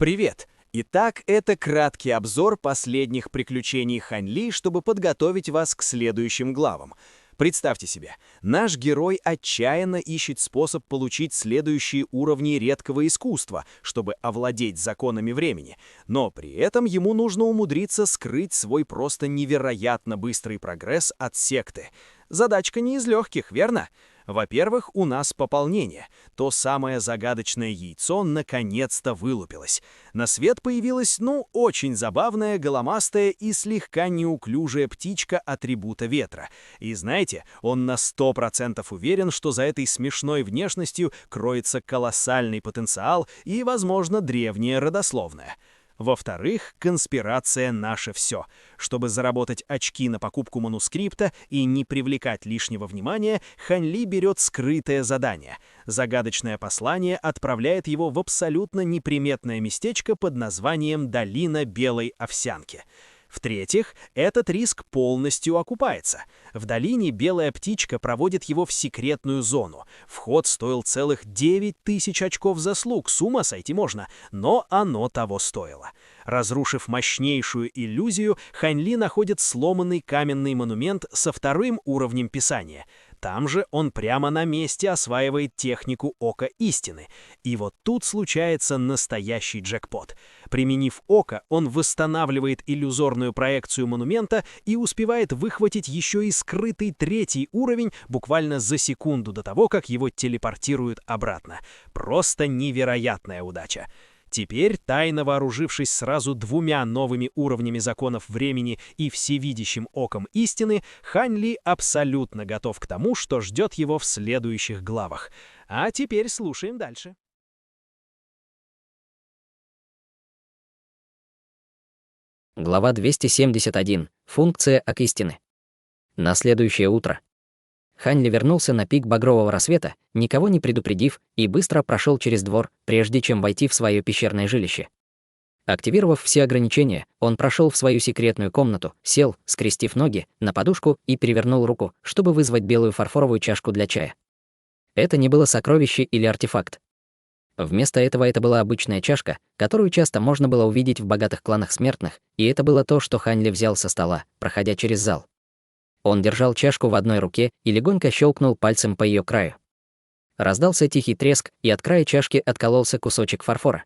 Привет! Итак, это краткий обзор последних приключений Хань Ли, чтобы подготовить вас к следующим главам. Представьте себе, наш герой отчаянно ищет способ получить следующие уровни редкого искусства, чтобы овладеть законами времени, но при этом ему нужно умудриться скрыть свой просто невероятно быстрый прогресс от секты. Задачка не из легких, верно? Во-первых, у нас пополнение. То самое загадочное яйцо наконец-то вылупилось. На свет появилась, очень забавная, голомастая и слегка неуклюжая птичка атрибута ветра. И знаете, он на 100% уверен, что за этой смешной внешностью кроется колоссальный потенциал и, возможно, древняя родословная. Во-вторых, конспирация — наше все. Чтобы заработать очки на покупку манускрипта и не привлекать лишнего внимания, Хань Ли берет скрытое задание. Загадочное послание отправляет его в абсолютно неприметное местечко под названием «Долина белой овсянки». В-третьих, этот риск полностью окупается. В долине белая птичка проводит его в секретную зону. Вход стоил целых 9000 очков заслуг, с ума сойти можно, но оно того стоило. Разрушив мощнейшую иллюзию, Хань Ли находит сломанный каменный монумент со вторым уровнем писания. Там же он прямо на месте осваивает технику Ока Истины. И вот тут случается настоящий джекпот. Применив Око, он восстанавливает иллюзорную проекцию монумента и успевает выхватить еще и скрытый третий уровень буквально за секунду до того, как его телепортируют обратно. Просто невероятная удача. Теперь, тайно вооружившись сразу 2 новыми уровнями законов времени и всевидящим оком истины, Хань Ли абсолютно готов к тому, что ждет его в следующих главах. А теперь слушаем дальше. Глава 271. Функция ок истины. На следующее утро Хань Ли вернулся на пик багрового рассвета, никого не предупредив, и быстро прошел через двор, прежде чем войти в свое пещерное жилище. Активировав все ограничения, он прошел в свою секретную комнату, сел, скрестив ноги, на подушку и перевернул руку, чтобы вызвать белую фарфоровую чашку для чая. Это не было сокровище или артефакт. Вместо этого это была обычная чашка, которую часто можно было увидеть в богатых кланах смертных, и это было то, что Хань Ли взял со стола, проходя через зал. Он держал чашку в одной руке и легонько щелкнул пальцем по ее краю. Раздался тихий треск, и от края чашки откололся кусочек фарфора.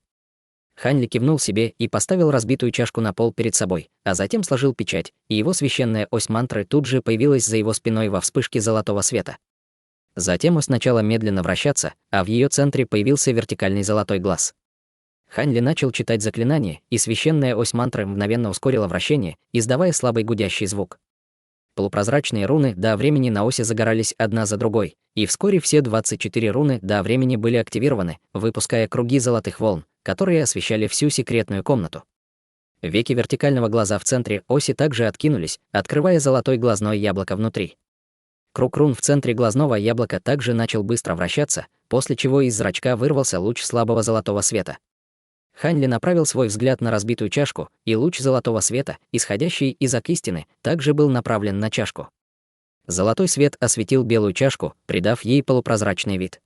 Хань Ли кивнул себе и поставил разбитую чашку на пол перед собой, а затем сложил печать, и его священная ось мантры тут же появилась за его спиной во вспышке золотого света. Затем ось начала медленно вращаться, а в ее центре появился вертикальный золотой глаз. Хань Ли начал читать заклинание, и священная ось мантры мгновенно ускорила вращение, издавая слабый гудящий звук. Полупрозрачные руны до времени на оси загорались одна за другой, и вскоре все 24 руны до времени были активированы, выпуская круги золотых волн, которые освещали всю секретную комнату. Веки вертикального глаза в центре оси также откинулись, открывая золотой глазное яблоко внутри. Круг рун в центре глазного яблока также начал быстро вращаться, после чего из зрачка вырвался луч слабого золотого света. Хань Ли направил свой взгляд на разбитую чашку, и луч золотого света, исходящий из ок истины, также был направлен на чашку. Золотой свет осветил белую чашку, придав ей полупрозрачный вид.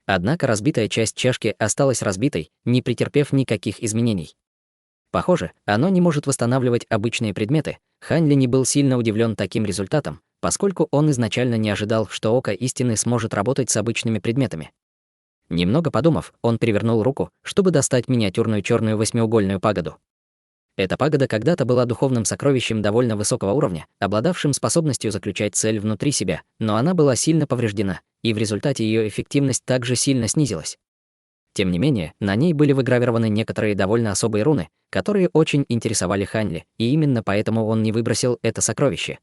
Однако разбитая часть чашки осталась разбитой, не претерпев никаких изменений. Похоже, оно не может восстанавливать обычные предметы. Хань Ли не был сильно удивлен таким результатом, поскольку он изначально не ожидал, что око истины сможет работать с обычными предметами. Немного подумав, он перевернул руку, чтобы достать миниатюрную черную восьмиугольную пагоду. Эта пагода когда-то была духовным сокровищем довольно высокого уровня, обладавшим способностью заключать цель внутри себя, но она была сильно повреждена, и в результате ее эффективность также сильно снизилась. Тем не менее, на ней были выгравированы некоторые довольно особые руны, которые очень интересовали Хань Ли, и именно поэтому он не выбросил это сокровище.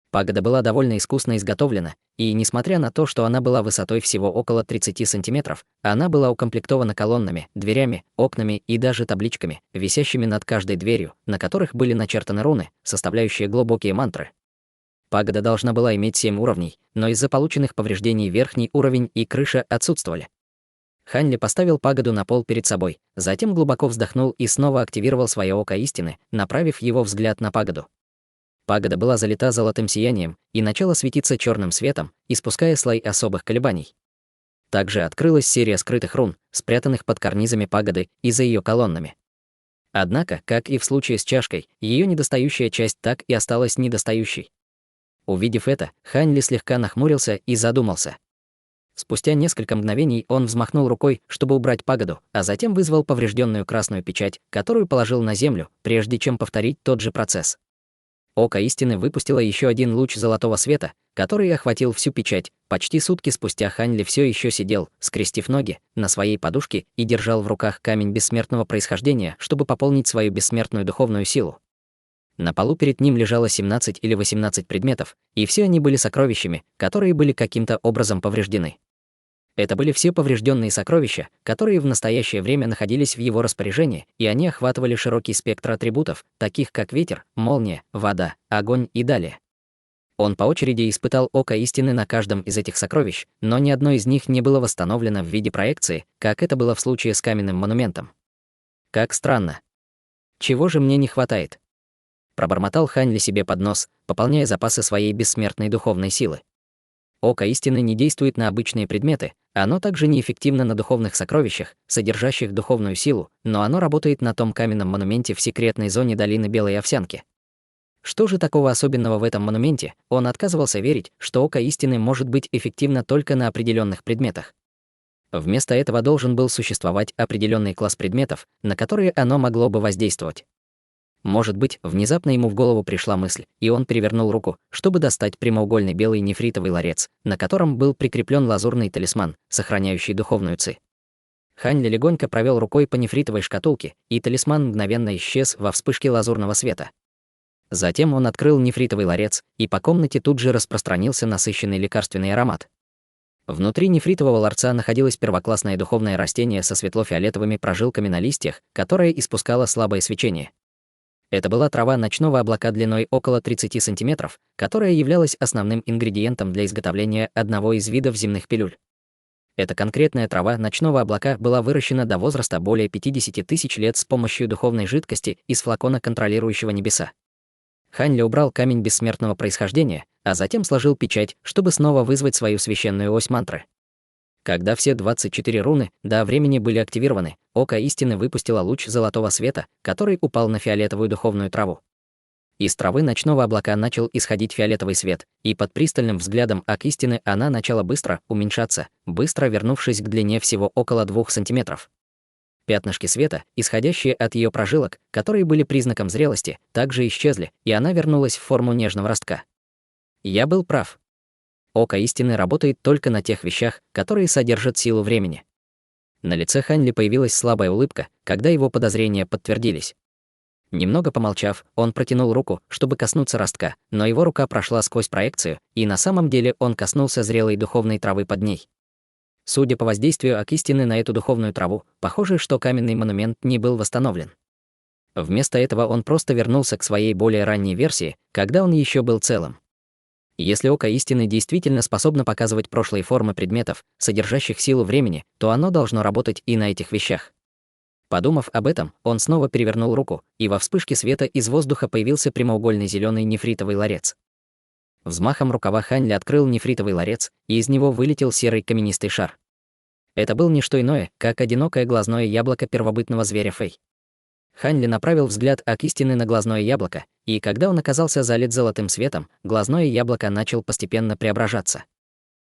Пагода была довольно искусно изготовлена, и, несмотря на то, что она была высотой всего около 30 сантиметров, она была укомплектована колоннами, дверями, окнами и даже табличками, висящими над каждой дверью, на которых были начертаны руны, составляющие глубокие мантры. Пагода должна была иметь 7 уровней, но из-за полученных повреждений верхний уровень и крыша отсутствовали. Хань Ли поставил пагоду на пол перед собой, затем глубоко вздохнул и снова активировал свое око истины, направив его взгляд на пагоду. Пагода была залита золотым сиянием и начала светиться черным светом, испуская слой особых колебаний. Также открылась серия скрытых рун, спрятанных под карнизами пагоды и за ее колоннами. Однако, как и в случае с чашкой, ее недостающая часть так и осталась недостающей. Увидев это, Хань Ли слегка нахмурился и задумался. Спустя несколько мгновений он взмахнул рукой, чтобы убрать пагоду, а затем вызвал поврежденную красную печать, которую положил на землю, прежде чем повторить тот же процесс. Око истины выпустило еще один луч золотого света, который охватил всю печать. Почти сутки спустя Хань Ли все еще сидел, скрестив ноги, на своей подушке и держал в руках камень бессмертного происхождения, чтобы пополнить свою бессмертную духовную силу. На полу перед ним лежало 17 или 18 предметов, и все они были сокровищами, которые были каким-то образом повреждены. Это были все поврежденные сокровища, которые в настоящее время находились в его распоряжении, и они охватывали широкий спектр атрибутов, таких как ветер, молния, вода, огонь и далее. Он по очереди испытал око истины на каждом из этих сокровищ, но ни одно из них не было восстановлено в виде проекции, как это было в случае с каменным монументом. Как странно. Чего же мне не хватает? Пробормотал Хань Ли себе под нос, пополняя запасы своей бессмертной духовной силы. Око истины не действует на обычные предметы, оно также неэффективно на духовных сокровищах, содержащих духовную силу, но оно работает на том каменном монументе в секретной зоне долины Белой Овсянки. Что же такого особенного в этом монументе? Он отказывался верить, что око истины может быть эффективно только на определенных предметах. Вместо этого должен был существовать определенный класс предметов, на которые оно могло бы воздействовать. Может быть, внезапно ему в голову пришла мысль, и он перевернул руку, чтобы достать прямоугольный белый нефритовый ларец, на котором был прикреплен лазурный талисман, сохраняющий духовную ци. Хань Ли легонько провел рукой по нефритовой шкатулке, и талисман мгновенно исчез во вспышке лазурного света. Затем он открыл нефритовый ларец, и по комнате тут же распространился насыщенный лекарственный аромат. Внутри нефритового ларца находилось первоклассное духовное растение со светло-фиолетовыми прожилками на листьях, которое испускало слабое свечение. Это была трава ночного облака длиной около 30 сантиметров, которая являлась основным ингредиентом для изготовления одного из видов земных пилюль. Эта конкретная трава ночного облака была выращена до возраста более 50 тысяч лет с помощью духовной жидкости из флакона, контролирующего небеса. Хань Ли убрал камень бессмертного происхождения, а затем сложил печать, чтобы снова вызвать свою священную ось мантры. Когда все 24 руны до времени были активированы, око истины выпустило луч золотого света, который упал на фиолетовую духовную траву. Из травы ночного облака начал исходить фиолетовый свет, и под пристальным взглядом ок истины она начала быстро уменьшаться, быстро вернувшись к длине всего около 2 сантиметров. Пятнышки света, исходящие от ее прожилок, которые были признаком зрелости, также исчезли, и она вернулась в форму нежного ростка. Я был прав. Око истины работает только на тех вещах, которые содержат силу времени. На лице Хань Ли появилась слабая улыбка, когда его подозрения подтвердились. Немного помолчав, он протянул руку, чтобы коснуться ростка, но его рука прошла сквозь проекцию, и на самом деле он коснулся зрелой духовной травы под ней. Судя по воздействию ок истины на эту духовную траву, похоже, что каменный монумент не был восстановлен. Вместо этого он просто вернулся к своей более ранней версии, когда он еще был целым. Если око истины действительно способно показывать прошлые формы предметов, содержащих силу времени, то оно должно работать и на этих вещах. Подумав об этом, он снова перевернул руку, и во вспышке света из воздуха появился прямоугольный зеленый нефритовый ларец. Взмахом рукава Хань Ли открыл нефритовый ларец, и из него вылетел серый каменистый шар. Это был не что иное, как одинокое глазное яблоко первобытного зверя Фэй. Хань Ли направил взгляд ок истины на глазное яблоко, и когда он оказался залит золотым светом, глазное яблоко начал постепенно преображаться.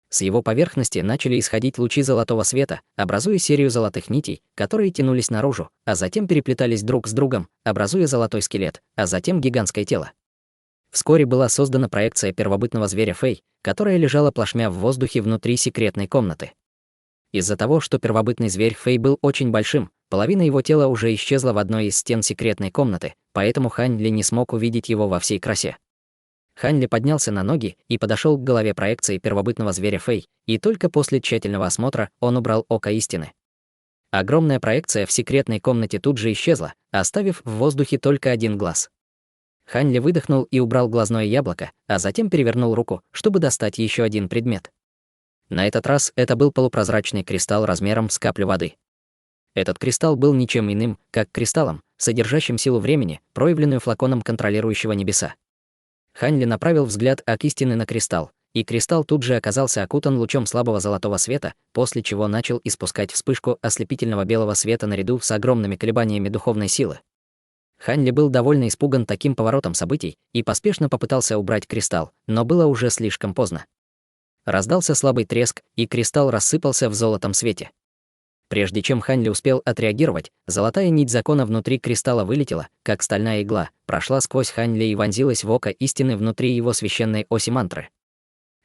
С его поверхности начали исходить лучи золотого света, образуя серию золотых нитей, которые тянулись наружу, а затем переплетались друг с другом, образуя золотой скелет, а затем гигантское тело. Вскоре была создана проекция первобытного зверя Фэй, которая лежала плашмя в воздухе внутри секретной комнаты. Из-за того, что первобытный зверь Фэй был очень большим, половина его тела уже исчезла в одной из стен секретной комнаты, поэтому Хань Ли не смог увидеть его во всей красе. Хань Ли поднялся на ноги и подошел к голове проекции первобытного зверя Фэй, и только после тщательного осмотра он убрал око истины. Огромная проекция в секретной комнате тут же исчезла, оставив в воздухе только один глаз. Хань Ли выдохнул и убрал глазное яблоко, а затем перевернул руку, чтобы достать еще один предмет. На этот раз это был полупрозрачный кристалл размером с каплю воды. Этот кристалл был ничем иным, как кристаллом, содержащим силу времени, проявленную флаконом контролирующего небеса. Хань Ли направил взгляд ок истины на кристалл, и кристалл тут же оказался окутан лучом слабого золотого света, после чего начал испускать вспышку ослепительного белого света наряду с огромными колебаниями духовной силы. Хань Ли был довольно испуган таким поворотом событий и поспешно попытался убрать кристалл, но было уже слишком поздно. Раздался слабый треск, и кристалл рассыпался в золотом свете. Прежде чем Хань Ли успел отреагировать, золотая нить закона внутри кристалла вылетела, как стальная игла, прошла сквозь Хань Ли и вонзилась в око истины внутри его священной оси мантры.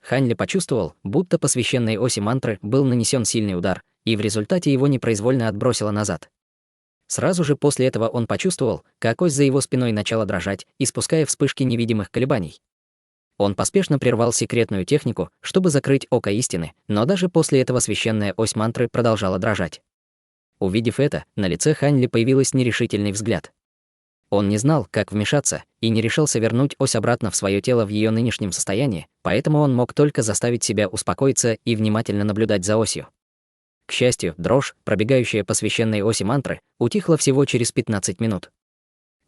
Хань Ли почувствовал, будто по священной оси мантры был нанесен сильный удар, и в результате его непроизвольно отбросило назад. Сразу же после этого он почувствовал, как ось за его спиной начала дрожать, испуская вспышки невидимых колебаний. Он поспешно прервал секретную технику, чтобы закрыть око истины, но даже после этого священная ось мантры продолжала дрожать. Увидев это, на лице Хань Ли появился нерешительный взгляд. Он не знал, как вмешаться, и не решился вернуть ось обратно в свое тело в ее нынешнем состоянии, поэтому он мог только заставить себя успокоиться и внимательно наблюдать за осью. К счастью, дрожь, пробегающая по священной оси мантры, утихла всего через 15 минут.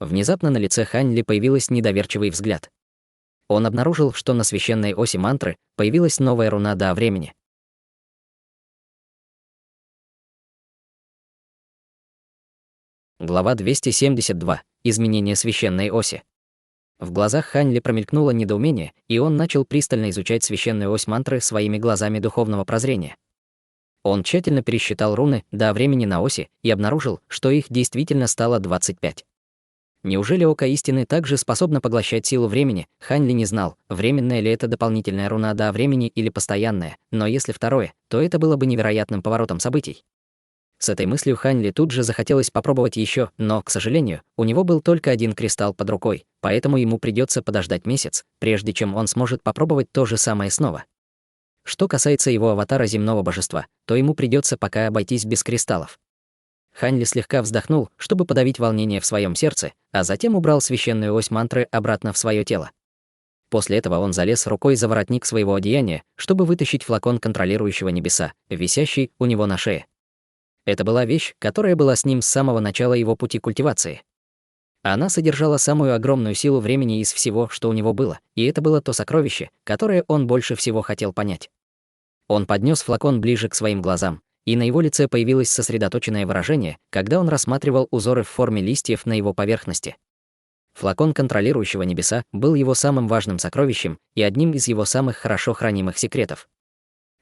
Внезапно на лице Хань Ли появился недоверчивый взгляд. Он обнаружил, что на священной оси мантры появилась новая руна Да времени. Глава 272. Изменение священной оси. В глазах Хань Ли промелькнуло недоумение, и он начал пристально изучать священную ось мантры своими глазами духовного прозрения. Он тщательно пересчитал руны Да времени на оси и обнаружил, что их действительно стало 25. Неужели око истины также способно поглощать силу времени? Хань Ли не знал, временная ли это дополнительная руна Да времени или постоянная, но если второе, то это было бы невероятным поворотом событий. С этой мыслью Хань Ли тут же захотелось попробовать еще, но, к сожалению, у него был только один кристалл под рукой, поэтому ему придется подождать месяц, прежде чем он сможет попробовать то же самое снова. Что касается его аватара земного божества, то ему придется пока обойтись без кристаллов. Хань Ли слегка вздохнул, чтобы подавить волнение в своем сердце, а затем убрал священную ось мантры обратно в свое тело. После этого он залез рукой за воротник своего одеяния, чтобы вытащить флакон контролирующего небеса, висящий у него на шее. Это была вещь, которая была с ним с самого начала его пути культивации. Она содержала самую огромную силу времени из всего, что у него было, и это было то сокровище, которое он больше всего хотел понять. Он поднес флакон ближе к своим глазам, и на его лице появилось сосредоточенное выражение, когда он рассматривал узоры в форме листьев на его поверхности. Флакон контролирующего небеса был его самым важным сокровищем и одним из его самых хорошо хранимых секретов.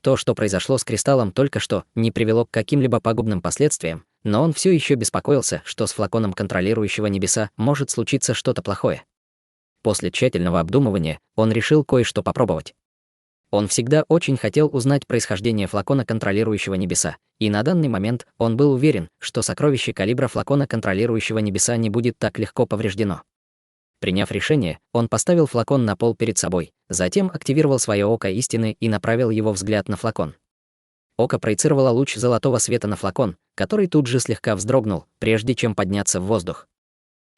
То, что произошло с кристаллом только что, не привело к каким-либо пагубным последствиям, но он все еще беспокоился, что с флаконом контролирующего небеса может случиться что-то плохое. После тщательного обдумывания он решил кое-что попробовать. Он всегда очень хотел узнать происхождение флакона контролирующего небеса, и на данный момент он был уверен, что сокровище калибра флакона контролирующего небеса не будет так легко повреждено. Приняв решение, он поставил флакон на пол перед собой, затем активировал свое око истины и направил его взгляд на флакон. Око проецировало луч золотого света на флакон, который тут же слегка вздрогнул, прежде чем подняться в воздух.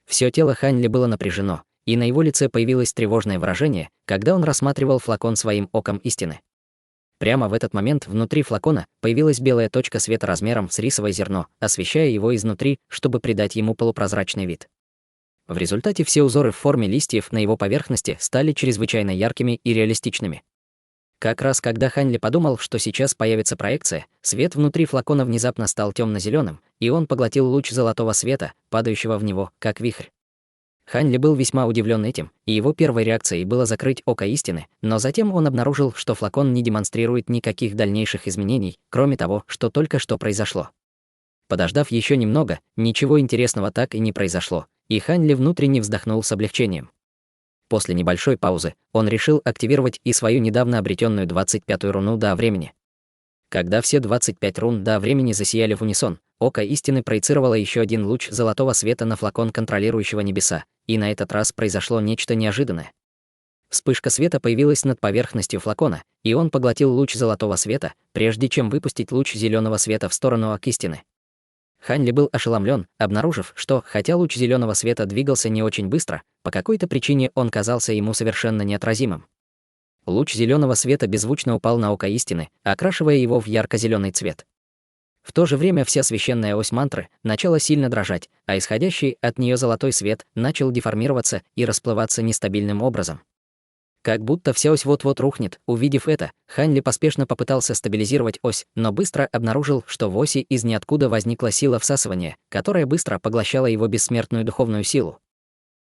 Все тело Хань Ли было напряжено, и на его лице появилось тревожное выражение, когда он рассматривал флакон своим оком истины. Прямо в этот момент внутри флакона появилась белая точка света размером с рисовое зерно, освещая его изнутри, чтобы придать ему полупрозрачный вид. В результате все узоры в форме листьев на его поверхности стали чрезвычайно яркими и реалистичными. Как раз когда Хань Ли подумал, что сейчас появится проекция, свет внутри флакона внезапно стал темно-зеленым, и он поглотил луч золотого света, падающего в него, как вихрь. Хань Ли был весьма удивлен этим, и его первой реакцией было закрыть око истины, но затем он обнаружил, что флакон не демонстрирует никаких дальнейших изменений, кроме того, что только что произошло. Подождав еще немного, ничего интересного так и не произошло, и Хань Ли внутренне вздохнул с облегчением. После небольшой паузы он решил активировать и свою недавно обретенную 25-ю руну Да времени. Когда все 25 рун Да времени засияли в унисон, око истины проецировало еще один луч золотого света на флакон контролирующего небеса, и на этот раз произошло нечто неожиданное. Вспышка света появилась над поверхностью флакона, и он поглотил луч золотого света, прежде чем выпустить луч зеленого света в сторону ок истины. Хань Ли был ошеломлен, обнаружив, что, хотя луч зеленого света двигался не очень быстро, по какой-то причине он казался ему совершенно неотразимым. Луч зеленого света беззвучно упал на око истины, окрашивая его в ярко-зеленый цвет. В то же время вся священная ось мантры начала сильно дрожать, а исходящий от нее золотой свет начал деформироваться и расплываться нестабильным образом. Как будто вся ось вот-вот рухнет. Увидев это, Хань Ли поспешно попытался стабилизировать ось, но быстро обнаружил, что в оси из ниоткуда возникла сила всасывания, которая быстро поглощала его бессмертную духовную силу.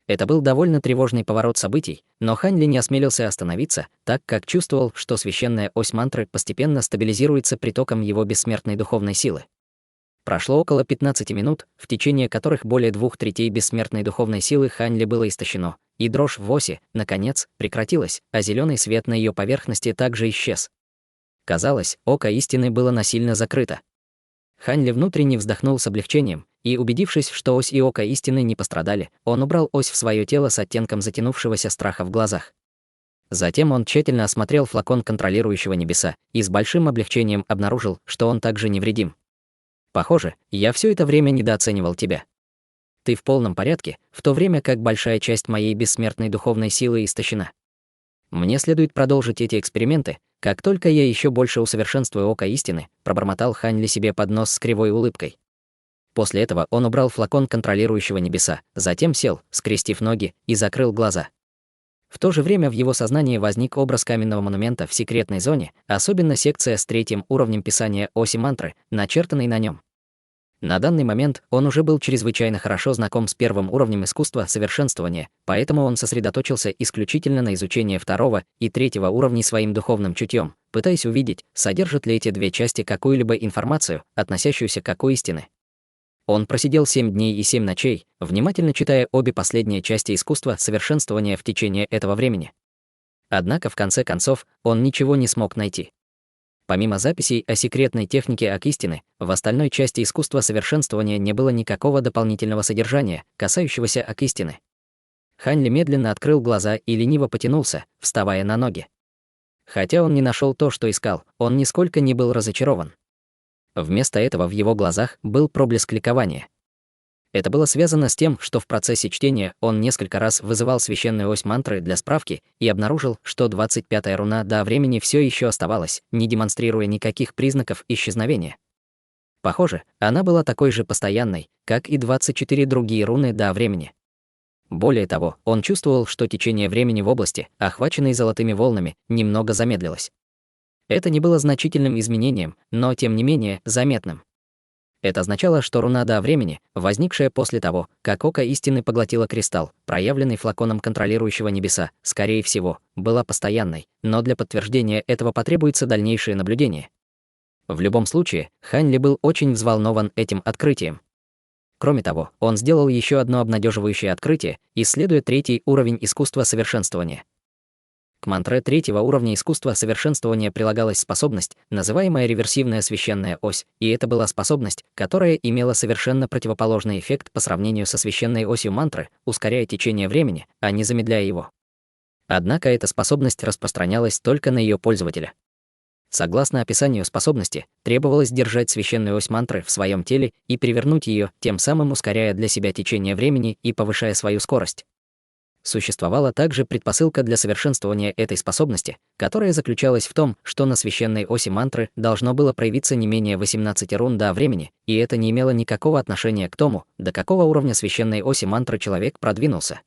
Это был довольно тревожный поворот событий, но Хань Ли не осмелился остановиться, так как чувствовал, что священная ось мантры постепенно стабилизируется притоком его бессмертной духовной силы. Прошло около 15 минут, в течение которых более 2/3 бессмертной духовной силы Хань Ли было истощено, и дрожь в оси, наконец, прекратилась, а зеленый свет на ее поверхности также исчез. Казалось, око истины было насильно закрыто. Хань Ли внутренне вздохнул с облегчением, и, убедившись, что ось и око истины не пострадали, он убрал ось в свое тело с оттенком затянувшегося страха в глазах. Затем он тщательно осмотрел флакон контролирующего небеса и с большим облегчением обнаружил, что он также невредим. «Похоже, я все это время недооценивал тебя. Ты в полном порядке, в то время как большая часть моей бессмертной духовной силы истощена. Мне следует продолжить эти эксперименты, как только я еще больше усовершенствую око истины», пробормотал Хань Ли себе под нос с кривой улыбкой. После этого он убрал флакон контролирующего небеса, затем сел, скрестив ноги, и закрыл глаза. В то же время в его сознании возник образ каменного монумента в секретной зоне, особенно секция с 3-м уровнем писания оси мантры, начертанной на нем. На данный момент он уже был чрезвычайно хорошо знаком с 1-м уровнем искусства совершенствования, поэтому он сосредоточился исключительно на изучении 2-го и 3-го уровней своим духовным чутьем, пытаясь увидеть, содержат ли эти две части какую-либо информацию, относящуюся к оку истины. Он просидел 7 дней и 7 ночей, внимательно читая обе последние части искусства совершенствования в течение этого времени. Однако, в конце концов, он ничего не смог найти. Помимо записей о секретной технике ок истины, в остальной части искусства совершенствования не было никакого дополнительного содержания, касающегося ок истины. Хань Ли медленно открыл глаза и лениво потянулся, вставая на ноги. Хотя он не нашел то, что искал, он нисколько не был разочарован. Вместо этого в его глазах был проблеск ликования. Это было связано с тем, что в процессе чтения он несколько раз вызывал священную ось мантры для справки и обнаружил, что 25-я руна до времени все еще оставалась, не демонстрируя никаких признаков исчезновения. Похоже, она была такой же постоянной, как и 24 другие руны до времени. Более того, он чувствовал, что течение времени в области, охваченной золотыми волнами, немного замедлилось. Это не было значительным изменением, но, тем не менее, заметным. Это означало, что руна до времени, возникшая после того, как око истины поглотило кристалл, проявленный флаконом контролирующего небеса, скорее всего, была постоянной, но для подтверждения этого потребуется дальнейшее наблюдение. В любом случае, Хань Ли был очень взволнован этим открытием. Кроме того, он сделал еще одно обнадеживающее открытие, исследуя 3-й уровень искусства совершенствования. К мантре 3-го уровня искусства совершенствования прилагалась способность, называемая реверсивная священная ось, и это была способность, которая имела совершенно противоположный эффект по сравнению со священной осью мантры, ускоряя течение времени, а не замедляя его. Однако эта способность распространялась только на ее пользователя. Согласно описанию способности, требовалось держать священную ось мантры в своем теле и перевернуть ее, тем самым ускоряя для себя течение времени и повышая свою скорость. Существовала также предпосылка для совершенствования этой способности, которая заключалась в том, что на священной оси мантры должно было проявиться не менее 18 рун до времени, и это не имело никакого отношения к тому, до какого уровня священной оси мантры человек продвинулся.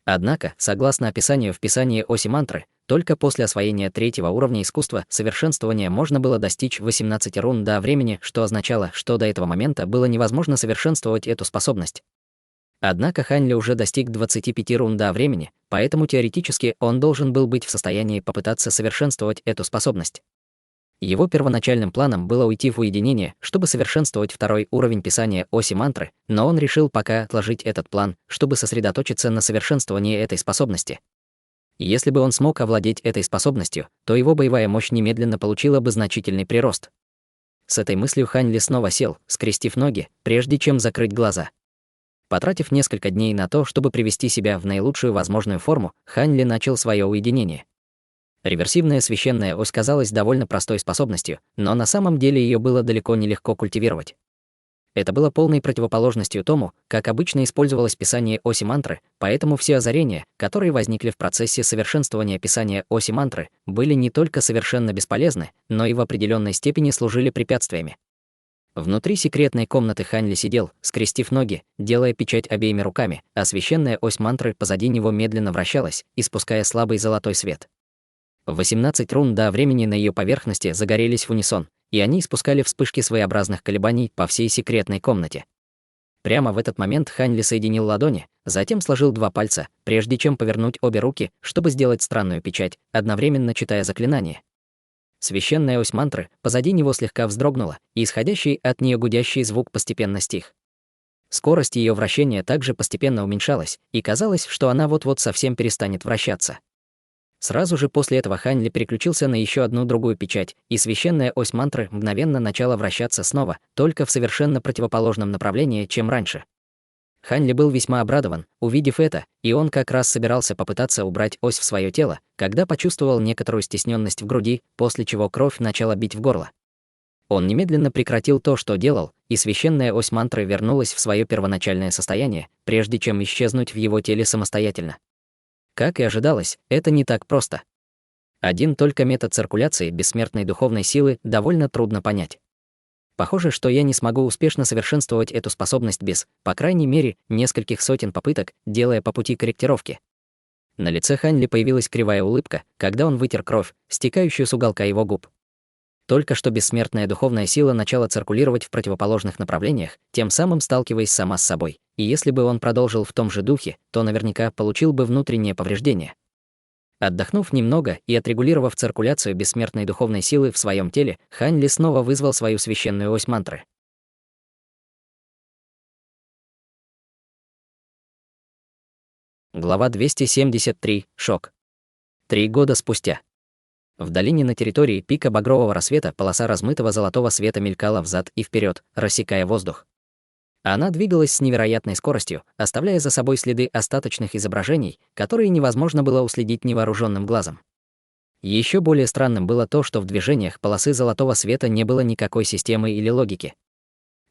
Однако, согласно описанию в писании оси мантры, только после освоения 3-го уровня искусства совершенствования можно было достичь 18 рун до времени, что означало, что до этого момента было невозможно совершенствовать эту способность. Однако Хань Ли уже достиг 25 рун до времени, поэтому теоретически он должен был быть в состоянии попытаться совершенствовать эту способность. Его первоначальным планом было уйти в уединение, чтобы совершенствовать 2-й уровень писания оси мантры, но он решил пока отложить этот план, чтобы сосредоточиться на совершенствовании этой способности. Если бы он смог овладеть этой способностью, то его боевая мощь немедленно получила бы значительный прирост. С этой мыслью Хань Ли снова сел, скрестив ноги, прежде чем закрыть глаза. Потратив несколько дней на то, чтобы привести себя в наилучшую возможную форму, Хань Ли начал свое уединение. Реверсивная священная ось казалась довольно простой способностью, но на самом деле ее было далеко не легко культивировать. Это было полной противоположностью тому, как обычно использовалось писание оси мантры, поэтому все озарения, которые возникли в процессе совершенствования писания оси мантры, были не только совершенно бесполезны, но и в определенной степени служили препятствиями. Внутри секретной комнаты Хань Ли сидел, скрестив ноги, делая печать обеими руками, а священная ось мантры позади него медленно вращалась, испуская слабый золотой свет. 18 рун до времени на ее поверхности загорелись в унисон, и они испускали вспышки своеобразных колебаний по всей секретной комнате. Прямо в этот момент Хань Ли соединил ладони, затем сложил два пальца, прежде чем повернуть обе руки, чтобы сделать странную печать, одновременно читая заклинание. Священная ось мантры позади него слегка вздрогнула, и исходящий от нее гудящий звук постепенно стих. Скорость ее вращения также постепенно уменьшалась, и казалось, что она вот-вот совсем перестанет вращаться. Сразу же после этого Хань Ли переключился на еще одну другую печать, и священная ось мантры мгновенно начала вращаться снова, только в совершенно противоположном направлении, чем раньше. Хань Ли был весьма обрадован, увидев это, и он как раз собирался попытаться убрать ось в свое тело, когда почувствовал некоторую стесненность в груди, после чего кровь начала бить в горло. Он немедленно прекратил то, что делал, и священная ось мантры вернулась в свое первоначальное состояние, прежде чем исчезнуть в его теле самостоятельно. Как и ожидалось, это не так просто. Один только метод циркуляции бессмертной духовной силы довольно трудно понять. Похоже, что я не смогу успешно совершенствовать эту способность без, по крайней мере, нескольких сотен попыток, делая по пути корректировки. На лице Хань Ли появилась кривая улыбка, когда он вытер кровь, стекающую с уголка его губ. Только что бессмертная духовная сила начала циркулировать в противоположных направлениях, тем самым сталкиваясь сама с собой, и если бы он продолжил в том же духе, то наверняка получил бы внутреннее повреждение. Отдохнув немного и отрегулировав циркуляцию бессмертной духовной силы в своем теле, Хань Ли снова вызвал свою священную ось мантры. Глава 273. Шок. 3 года спустя. В долине на территории пика багрового рассвета полоса размытого золотого света мелькала взад и вперед, рассекая воздух. Она двигалась с невероятной скоростью, оставляя за собой следы остаточных изображений, которые невозможно было уследить невооруженным глазом. Еще более странным было то, что в движениях полосы золотого света не было никакой системы или логики.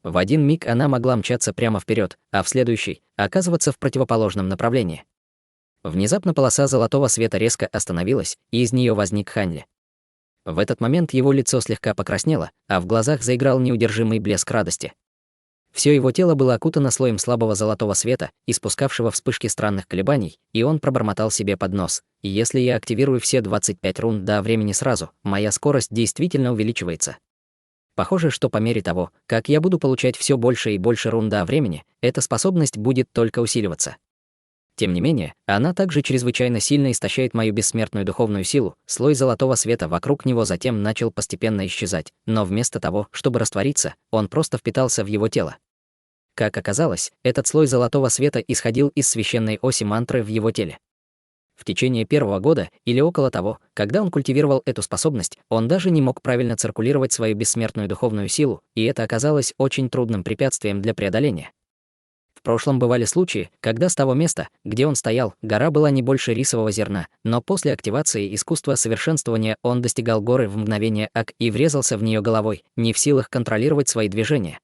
В один миг она могла мчаться прямо вперед, а в следующий — оказываться в противоположном направлении. Внезапно полоса золотого света резко остановилась, и из нее возник Хань Ли. В этот момент его лицо слегка покраснело, а в глазах заиграл неудержимый блеск радости. Все его тело было окутано слоем слабого золотого света, испускавшего вспышки странных колебаний, и он пробормотал себе под нос: «Если я активирую все 25 рун до времени сразу, моя скорость действительно увеличивается». Похоже, что по мере того, как я буду получать все больше и больше рун до времени, эта способность будет только усиливаться. Тем не менее, она также чрезвычайно сильно истощает мою бессмертную духовную силу, слой золотого света вокруг него затем начал постепенно исчезать, но вместо того, чтобы раствориться, он просто впитался в его тело. Как оказалось, этот слой золотого света исходил из священной оси мантры в его теле. В течение первого года, или около того, когда он культивировал эту способность, он даже не мог правильно циркулировать свою бессмертную духовную силу, и это оказалось очень трудным препятствием для преодоления. В прошлом бывали случаи, когда с того места, где он стоял, гора была не больше рисового зерна, но после активации искусства совершенствования он достигал горы в мгновение ока и врезался в нее головой, не в силах контролировать свои движения.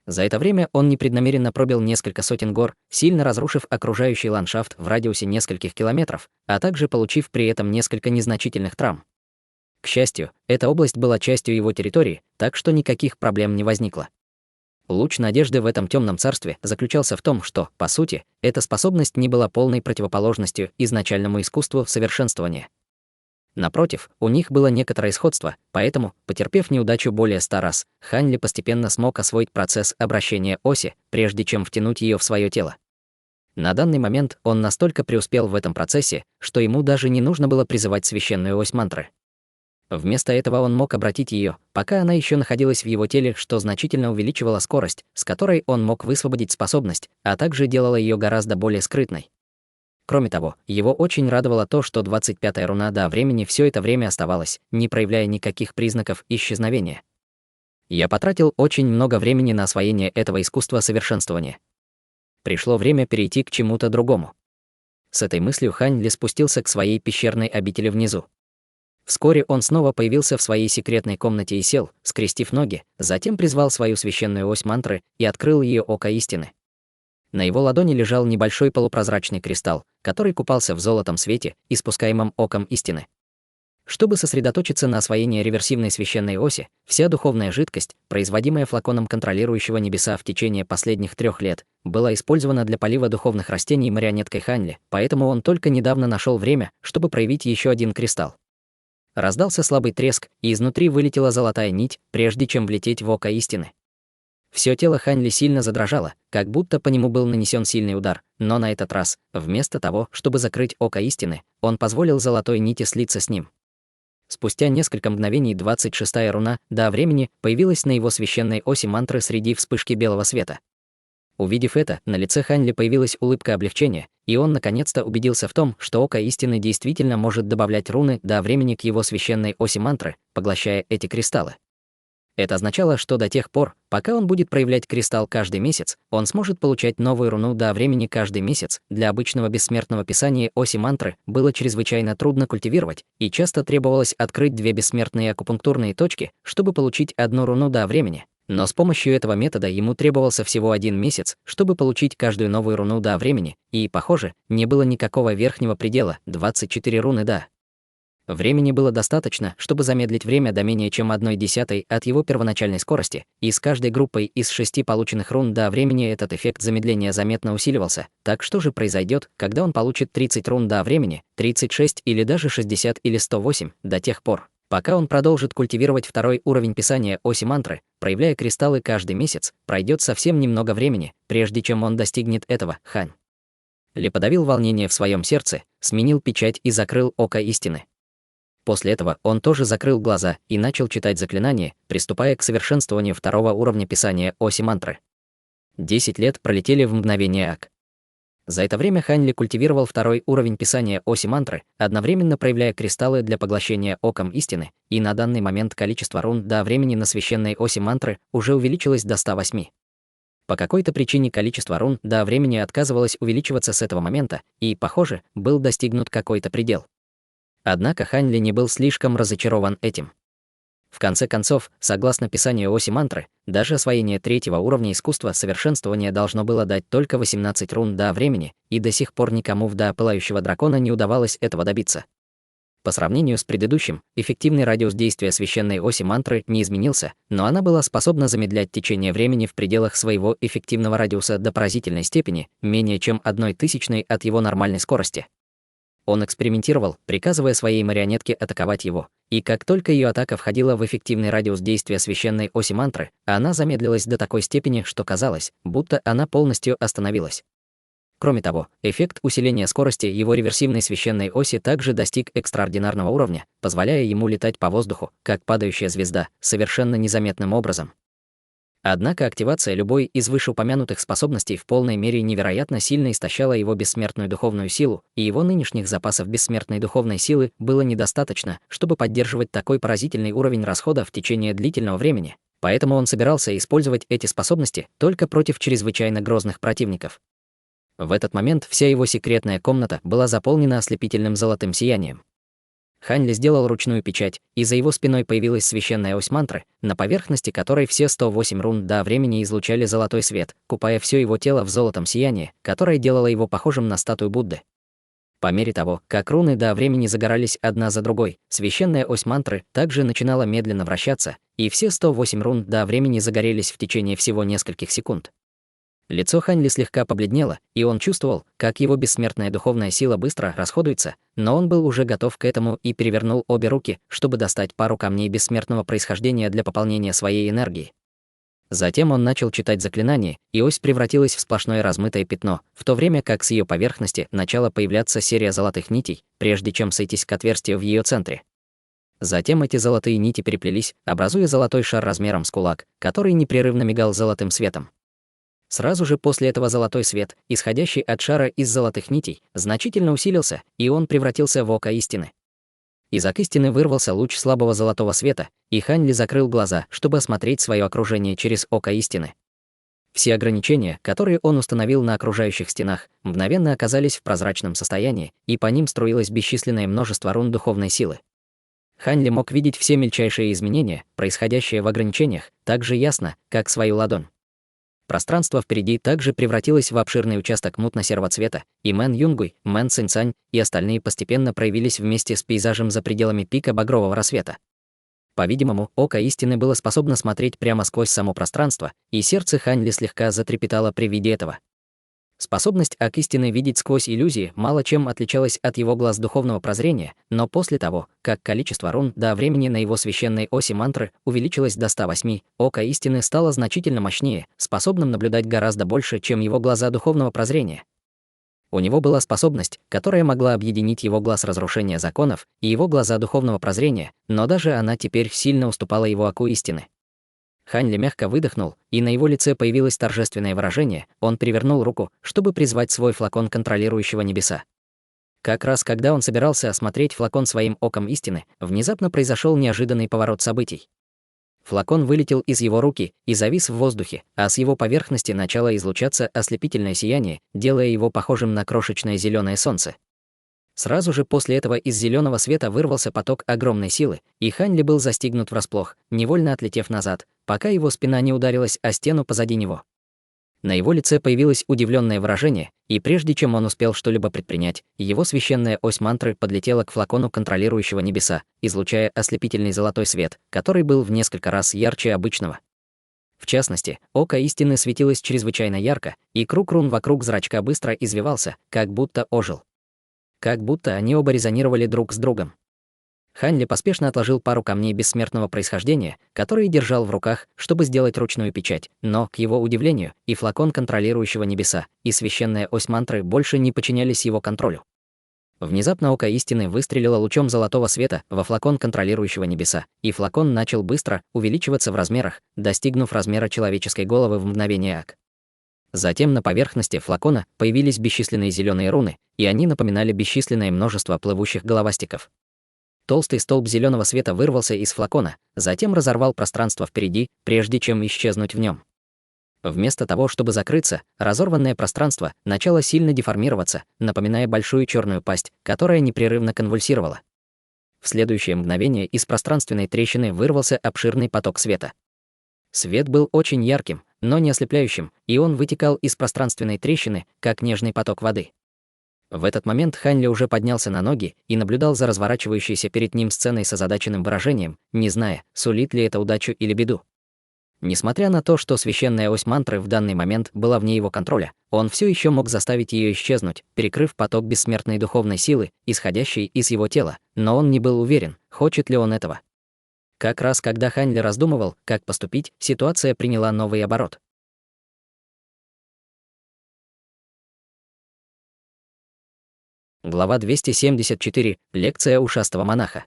За это время он непреднамеренно пробил несколько сотен гор, сильно разрушив окружающий ландшафт в радиусе нескольких километров, а также получив при этом несколько незначительных травм. К счастью, эта область была частью его территории, так что никаких проблем не возникло. Луч надежды в этом темном царстве заключался в том, что, по сути, эта способность не была полной противоположностью изначальному искусству совершенствования. Напротив, у них было некоторое сходство, поэтому, потерпев неудачу более 100 раз, Хань Ли постепенно смог освоить процесс обращения оси, прежде чем втянуть ее в свое тело. На данный момент он настолько преуспел в этом процессе, что ему даже не нужно было призывать священную ось мантры. Вместо этого он мог обратить ее, пока она еще находилась в его теле, что значительно увеличивало скорость, с которой он мог высвободить способность, а также делало ее гораздо более скрытной. Кроме того, его очень радовало то, что 25-я руна до времени все это время оставалась, не проявляя никаких признаков исчезновения. Я потратил очень много времени на освоение этого искусства совершенствования. Пришло время перейти к чему-то другому. С этой мыслью Хань Ли спустился к своей пещерной обители внизу. Вскоре он снова появился в своей секретной комнате и сел, скрестив ноги, затем призвал свою священную ось мантры и открыл ее око истины. На его ладони лежал небольшой полупрозрачный кристалл, который купался в золотом свете, испускаемом оком истины. Чтобы сосредоточиться на освоении реверсивной священной оси, вся духовная жидкость, производимая флаконом контролирующего небеса в течение последних 3 лет, была использована для полива духовных растений марионеткой Ханли, поэтому он только недавно нашел время, чтобы проявить еще один кристалл. Раздался слабый треск, и изнутри вылетела золотая нить, прежде чем влететь в око истины. Все тело Ханли сильно задрожало, как будто по нему был нанесен сильный удар, но на этот раз, вместо того, чтобы закрыть око истины, он позволил золотой нити слиться с ним. Спустя несколько мгновений 26-я руна «Да времени» появилась на его священной оси мантры среди вспышки белого света. Увидев это, на лице Ханли появилась улыбка облегчения, и он наконец-то убедился в том, что око истины действительно может добавлять руны «Да времени» к его священной оси мантры, поглощая эти кристаллы. Это означало, что до тех пор, пока он будет проявлять кристалл каждый месяц, он сможет получать новую руну «Да времени» каждый месяц. Для обычного бессмертного писания оси мантры было чрезвычайно трудно культивировать, и часто требовалось открыть 2 бессмертные акупунктурные точки, чтобы получить одну руну «Да времени». Но с помощью этого метода ему требовался всего 1 месяц, чтобы получить каждую новую руну «Да времени», и, похоже, не было никакого верхнего предела — 24 руны «Да». Времени было достаточно, чтобы замедлить время до менее чем 1/10 от его первоначальной скорости, и с каждой группой из 6 полученных рун «Да времени» этот эффект замедления заметно усиливался. Так что же произойдет, когда он получит 30 рун «Да времени», 36 или даже 60 или 108, до тех пор, пока он продолжит культивировать 2-й уровень писания оси мантры, проявляя кристаллы каждый месяц, пройдет совсем немного времени, прежде чем он достигнет этого. Хань Ли подавил волнение в своем сердце, сменил печать и закрыл око истины. После этого он тоже закрыл глаза и начал читать заклинание, приступая к совершенствованию 2-го уровня писания оси мантры. 10 лет пролетели в мгновение ока. За это время Хань Ли культивировал 2-й уровень писания оси мантры, одновременно проявляя кристаллы для поглощения оком истины, и на данный момент количество рун «Да времени» на священной оси мантры уже увеличилось до 108. По какой-то причине количество рун «Да времени» отказывалось увеличиваться с этого момента, и, похоже, был достигнут какой-то предел. Однако Хань Ли не был слишком разочарован этим. В конце концов, согласно писанию оси мантры, даже освоение 3-го уровня искусства совершенствования должно было дать только 18 рун «Да времени», и до сих пор никому в «Да пылающего дракона» не удавалось этого добиться. По сравнению с предыдущим, эффективный радиус действия священной оси мантры не изменился, но она была способна замедлять течение времени в пределах своего эффективного радиуса до поразительной степени, менее чем 1/1000 от его нормальной скорости. Он экспериментировал, приказывая своей марионетке атаковать его, и как только ее атака входила в эффективный радиус действия священной оси мантры, она замедлилась до такой степени, что казалось, будто она полностью остановилась. Кроме того, эффект усиления скорости его реверсивной священной оси также достиг экстраординарного уровня, позволяя ему летать по воздуху, как падающая звезда, совершенно незаметным образом. Однако активация любой из вышеупомянутых способностей в полной мере невероятно сильно истощала его бессмертную духовную силу, и его нынешних запасов бессмертной духовной силы было недостаточно, чтобы поддерживать такой поразительный уровень расхода в течение длительного времени, поэтому он собирался использовать эти способности только против чрезвычайно грозных противников. В этот момент вся его секретная комната была заполнена ослепительным золотым сиянием. Хань Ли сделал ручную печать, и за его спиной появилась священная ось мантры, на поверхности которой все 108 рун «Да времени» излучали золотой свет, купая все его тело в золотом сиянии, которое делало его похожим на статую Будды. По мере того, как руны «Да времени» загорались одна за другой, священная ось мантры также начинала медленно вращаться, и все 108 рун «Да времени» загорелись в течение всего нескольких секунд. Лицо Хань Ли слегка побледнело, и он чувствовал, как его бессмертная духовная сила быстро расходуется, но он был уже готов к этому и перевернул обе руки, чтобы достать пару камней бессмертного происхождения для пополнения своей энергии. Затем он начал читать заклинание, и ось превратилась в сплошное размытое пятно, в то время как с ее поверхности начала появляться серия золотых нитей, прежде чем сойтись к отверстию в ее центре. Затем эти золотые нити переплелись, образуя золотой шар размером с кулак, который непрерывно мигал золотым светом. Сразу же после этого золотой свет, исходящий от шара из золотых нитей, значительно усилился, и он превратился в око истины. Из ока истины вырвался луч слабого золотого света, и Хань Ли закрыл глаза, чтобы осмотреть свое окружение через око истины. Все ограничения, которые он установил на окружающих стенах, мгновенно оказались в прозрачном состоянии, и по ним струилось бесчисленное множество рун духовной силы. Хань Ли мог видеть все мельчайшие изменения, происходящие в ограничениях, так же ясно, как свою ладонь. Пространство впереди также превратилось в обширный участок мутно-серого цвета, и Мэн Юнгуй, Мэн Цинцань и остальные постепенно проявились вместе с пейзажем за пределами пика багрового рассвета. По-видимому, око истины было способно смотреть прямо сквозь само пространство, и сердце Хань Ли слегка затрепетало при виде этого. Способность Ак истины видеть сквозь иллюзии мало чем отличалась от его глаз духовного прозрения, но после того, как количество рун до времени на его священной оси мантры увеличилось до 108, око истины стало значительно мощнее, способным наблюдать гораздо больше, чем его глаза духовного прозрения. У него была способность, которая могла объединить его глаз разрушения законов и его глаза духовного прозрения, но даже она теперь сильно уступала его оку истины. Хань Ли мягко выдохнул, и на его лице появилось торжественное выражение, он перевернул руку, чтобы призвать свой флакон контролирующего небеса. Как раз когда он собирался осмотреть флакон своим оком истины, внезапно произошел неожиданный поворот событий. Флакон вылетел из его руки и завис в воздухе, а с его поверхности начало излучаться ослепительное сияние, делая его похожим на крошечное зеленое солнце. Сразу же после этого из зеленого света вырвался поток огромной силы, и Хань Ли был застигнут врасплох, невольно отлетев назад, пока его спина не ударилась о стену позади него. На его лице появилось удивленное выражение, и прежде чем он успел что-либо предпринять, его священная ось мантры подлетела к флакону контролирующего небеса, излучая ослепительный золотой свет, который был в несколько раз ярче обычного. В частности, око истины светилось чрезвычайно ярко, и круг рун вокруг зрачка быстро извивался, как будто ожил. Как будто они оба резонировали друг с другом. Хань Ли поспешно отложил пару камней бессмертного происхождения, которые держал в руках, чтобы сделать ручную печать, но, к его удивлению, и флакон контролирующего небеса, и священная ось мантры больше не подчинялись его контролю. Внезапно око истины выстрелило лучом золотого света во флакон контролирующего небеса, и флакон начал быстро увеличиваться в размерах, достигнув размера человеческой головы в мгновение ак. Затем на поверхности флакона появились бесчисленные зеленые руны, и они напоминали бесчисленное множество плывущих головастиков. Толстый столб зеленого света вырвался из флакона, затем разорвал пространство впереди, прежде чем исчезнуть в нем. Вместо того, чтобы закрыться, разорванное пространство начало сильно деформироваться, напоминая большую черную пасть, которая непрерывно конвульсировала. В следующее мгновение из пространственной трещины вырвался обширный поток света. Свет был очень ярким, но не ослепляющим, и он вытекал из пространственной трещины, как нежный поток воды. В этот момент Хань Ли уже поднялся на ноги и наблюдал за разворачивающейся перед ним сценой с озадаченным выражением, не зная, сулит ли это удачу или беду. Несмотря на то, что священная ось мантры в данный момент была вне его контроля, он все еще мог заставить ее исчезнуть, перекрыв поток бессмертной духовной силы, исходящей из его тела, но он не был уверен, хочет ли он этого. Как раз когда Хань Ли раздумывал, как поступить, ситуация приняла новый оборот. Глава 274. Лекция ушастого монаха.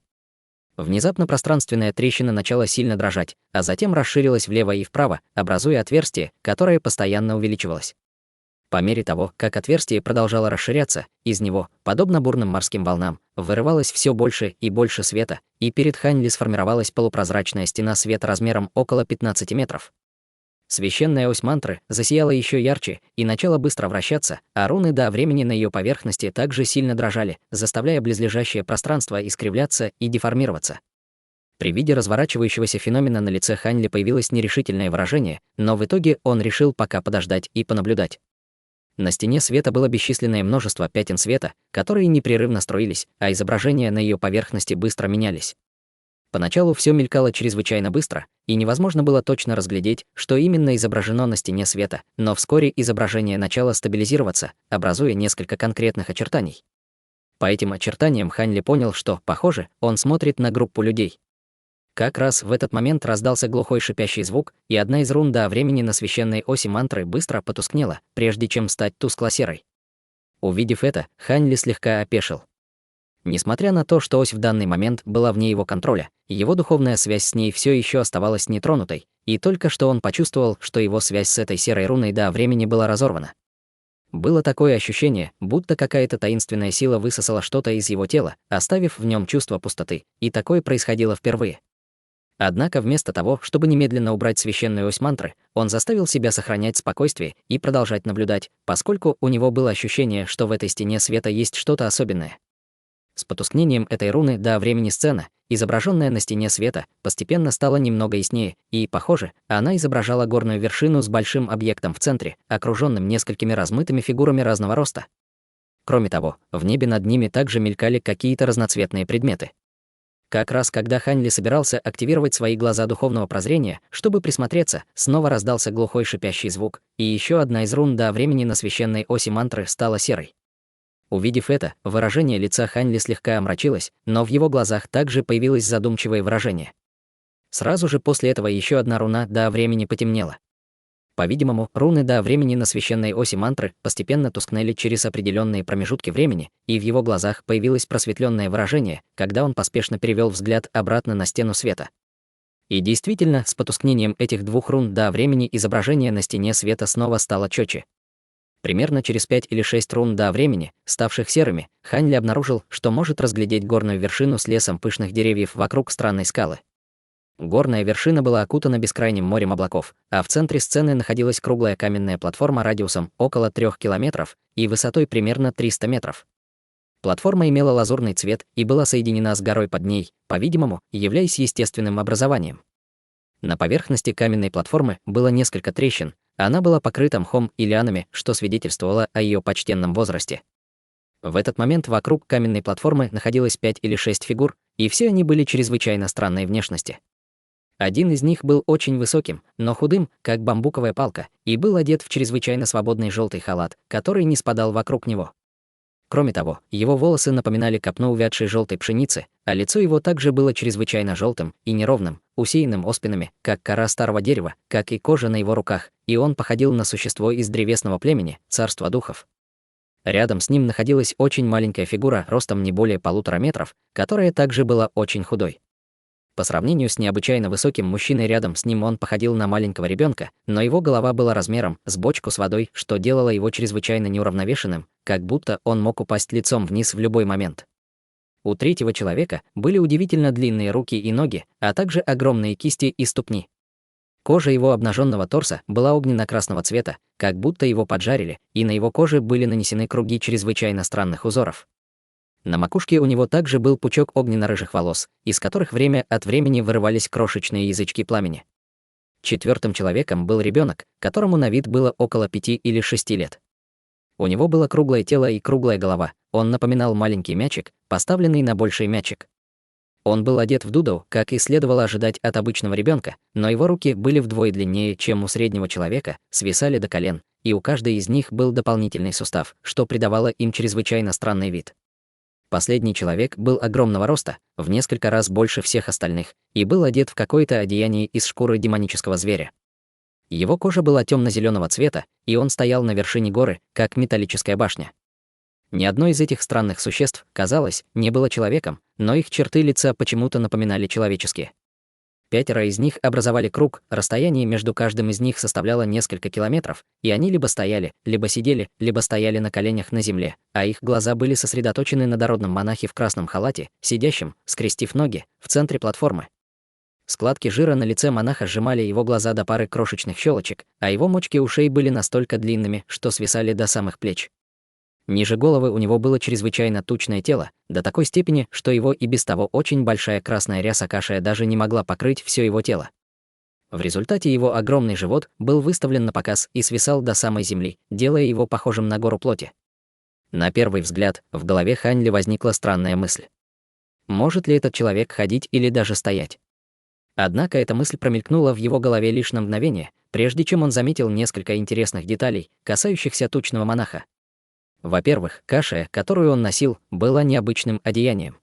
Внезапно пространственная трещина начала сильно дрожать, а затем расширилась влево и вправо, образуя отверстие, которое постоянно увеличивалось. По мере того, как отверстие продолжало расширяться, из него, подобно бурным морским волнам, вырывалось все больше и больше света, и перед Хань Ли сформировалась полупрозрачная стена света размером около 15 метров. Священная ось мантры засияла еще ярче и начала быстро вращаться, а руны до времени на ее поверхности также сильно дрожали, заставляя близлежащее пространство искривляться и деформироваться. При виде разворачивающегося феномена на лице Хань Ли появилось нерешительное выражение, но в итоге он решил пока подождать и понаблюдать. На стене света было бесчисленное множество пятен света, которые непрерывно струились, а изображения на ее поверхности быстро менялись. Поначалу все мелькало чрезвычайно быстро, и невозможно было точно разглядеть, что именно изображено на стене света, но вскоре изображение начало стабилизироваться, образуя несколько конкретных очертаний. По этим очертаниям Хань Ли понял, что, похоже, он смотрит на группу людей. Как раз в этот момент раздался глухой шипящий звук, и одна из рун до времени на священной оси мантры быстро потускнела, прежде чем стать тускло-серой. Увидев это, Хань Ли слегка опешил. Несмотря на то, что ось в данный момент была вне его контроля, его духовная связь с ней все еще оставалась нетронутой, и только что он почувствовал, что его связь с этой серой руной до времени была разорвана. Было такое ощущение, будто какая-то таинственная сила высосала что-то из его тела, оставив в нем чувство пустоты, и такое происходило впервые. Однако вместо того, чтобы немедленно убрать священную ось мантры, он заставил себя сохранять спокойствие и продолжать наблюдать, поскольку у него было ощущение, что в этой стене света есть что-то особенное. С потускнением этой руны до времени сцена, изображенная на стене света, постепенно стала немного яснее, и, похоже, она изображала горную вершину с большим объектом в центре, окруженным несколькими размытыми фигурами разного роста. Кроме того, в небе над ними также мелькали какие-то разноцветные предметы. Как раз когда Хань Ли собирался активировать свои глаза духовного прозрения, чтобы присмотреться, снова раздался глухой шипящий звук, и еще одна из рун до времени на священной оси мантры стала серой. Увидев это, выражение лица Хань Ли слегка омрачилось, но в его глазах также появилось задумчивое выражение. Сразу же после этого еще одна руна до времени потемнела. По-видимому, руны до времени на священной оси мантры постепенно тускнели через определенные промежутки времени, и в его глазах появилось просветленное выражение, когда он поспешно перевел взгляд обратно на стену света. И действительно, с потускнением этих двух рун до времени изображение на стене света снова стало четче. Примерно через 5 или 6 рун до времени, ставших серыми, Хань Ли обнаружил, что может разглядеть горную вершину с лесом пышных деревьев вокруг странной скалы. Горная вершина была окутана бескрайним морем облаков, а в центре сцены находилась круглая каменная платформа радиусом около 3 километров и высотой примерно 300 метров. Платформа имела лазурный цвет и была соединена с горой под ней, по-видимому, являясь естественным образованием. На поверхности каменной платформы было несколько трещин, она была покрыта мхом и лианами, что свидетельствовало о ее почтенном возрасте. В этот момент вокруг каменной платформы находилось 5 или 6 фигур, и все они были чрезвычайно странной внешности. Один из них был очень высоким, но худым, как бамбуковая палка, и был одет в чрезвычайно свободный желтый халат, который не спадал вокруг него. Кроме того, его волосы напоминали копну увядшей желтой пшеницы, а лицо его также было чрезвычайно желтым и неровным, усеянным оспинами, как кора старого дерева, как и кожа на его руках, и он походил на существо из древесного племени, царства духов. Рядом с ним находилась очень маленькая фигура ростом не более 1,5 метров, которая также была очень худой. По сравнению с необычайно высоким мужчиной рядом с ним он походил на маленького ребенка, но его голова была размером с бочку с водой, что делало его чрезвычайно неуравновешенным, как будто он мог упасть лицом вниз в любой момент. У третьего человека были удивительно длинные руки и ноги, а также огромные кисти и ступни. Кожа его обнаженного торса была огненно-красного цвета, как будто его поджарили, и на его коже были нанесены круги чрезвычайно странных узоров. На макушке у него также был пучок огненно-рыжих волос, из которых время от времени вырывались крошечные язычки пламени. Четвертым человеком был ребенок, которому на вид было около 5 или 6 лет. У него было круглое тело и круглая голова, он напоминал маленький мячик, поставленный на больший мячик. Он был одет в дудоу, как и следовало ожидать от обычного ребенка, но его руки были вдвое длиннее, чем у среднего человека, свисали до колен, и у каждой из них был дополнительный сустав, что придавало им чрезвычайно странный вид. Последний человек был огромного роста, в несколько раз больше всех остальных, и был одет в какое-то одеяние из шкуры демонического зверя. Его кожа была темно-зеленого цвета, и он стоял на вершине горы, как металлическая башня. Ни одно из этих странных существ, казалось, не было человеком, но их черты лица почему-то напоминали человеческие. 5 из них образовали круг, расстояние между каждым из них составляло несколько километров, и они либо стояли, либо сидели, либо стояли на коленях на земле, а их глаза были сосредоточены на дородном монахе в красном халате, сидящем, скрестив ноги, в центре платформы. Складки жира на лице монаха сжимали его глаза до пары крошечных щелочек, а его мочки ушей были настолько длинными, что свисали до самых плеч. Ниже головы у него было чрезвычайно тучное тело, до такой степени, что его и без того очень большая красная ряса кашия даже не могла покрыть все его тело. В результате его огромный живот был выставлен на показ и свисал до самой земли, делая его похожим на гору плоти. На первый взгляд, в голове Хань Ли возникла странная мысль. Может ли этот человек ходить или даже стоять? Однако эта мысль промелькнула в его голове лишь на мгновение, прежде чем он заметил несколько интересных деталей, касающихся тучного монаха. Во-первых, кашия, которую он носил, была необычным одеянием.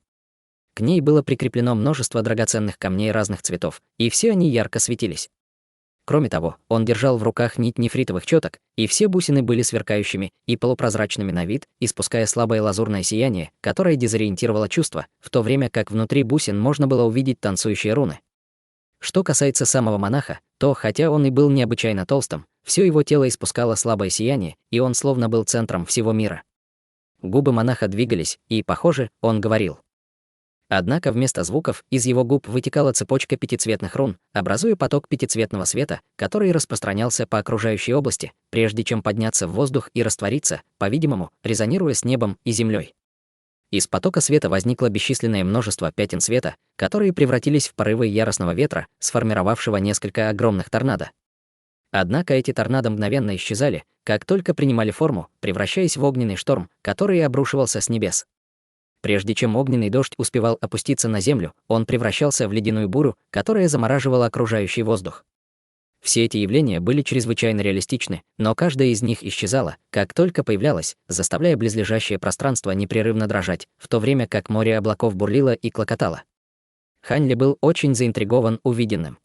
К ней было прикреплено множество драгоценных камней разных цветов, и все они ярко светились. Кроме того, он держал в руках нить нефритовых чёток, и все бусины были сверкающими и полупрозрачными на вид, испуская слабое лазурное сияние, которое дезориентировало чувство, в то время как внутри бусин можно было увидеть танцующие руны. Что касается самого монаха, то, хотя он и был необычайно толстым, все его тело испускало слабое сияние, и он словно был центром всего мира. Губы монаха двигались, и, похоже, он говорил. Однако вместо звуков из его губ вытекала цепочка пятицветных рун, образуя поток пятицветного света, который распространялся по окружающей области, прежде чем подняться в воздух и раствориться, по-видимому, резонируя с небом и землей. Из потока света возникло бесчисленное множество пятен света, которые превратились в порывы яростного ветра, сформировавшего несколько огромных торнадо. Однако эти торнадо мгновенно исчезали, как только принимали форму, превращаясь в огненный шторм, который обрушивался с небес. Прежде чем огненный дождь успевал опуститься на землю, он превращался в ледяную бурю, которая замораживала окружающий воздух. Все эти явления были чрезвычайно реалистичны, но каждая из них исчезала, как только появлялась, заставляя близлежащее пространство непрерывно дрожать, в то время как море облаков бурлило и клокотало. Хань Ли был очень заинтригован увиденным.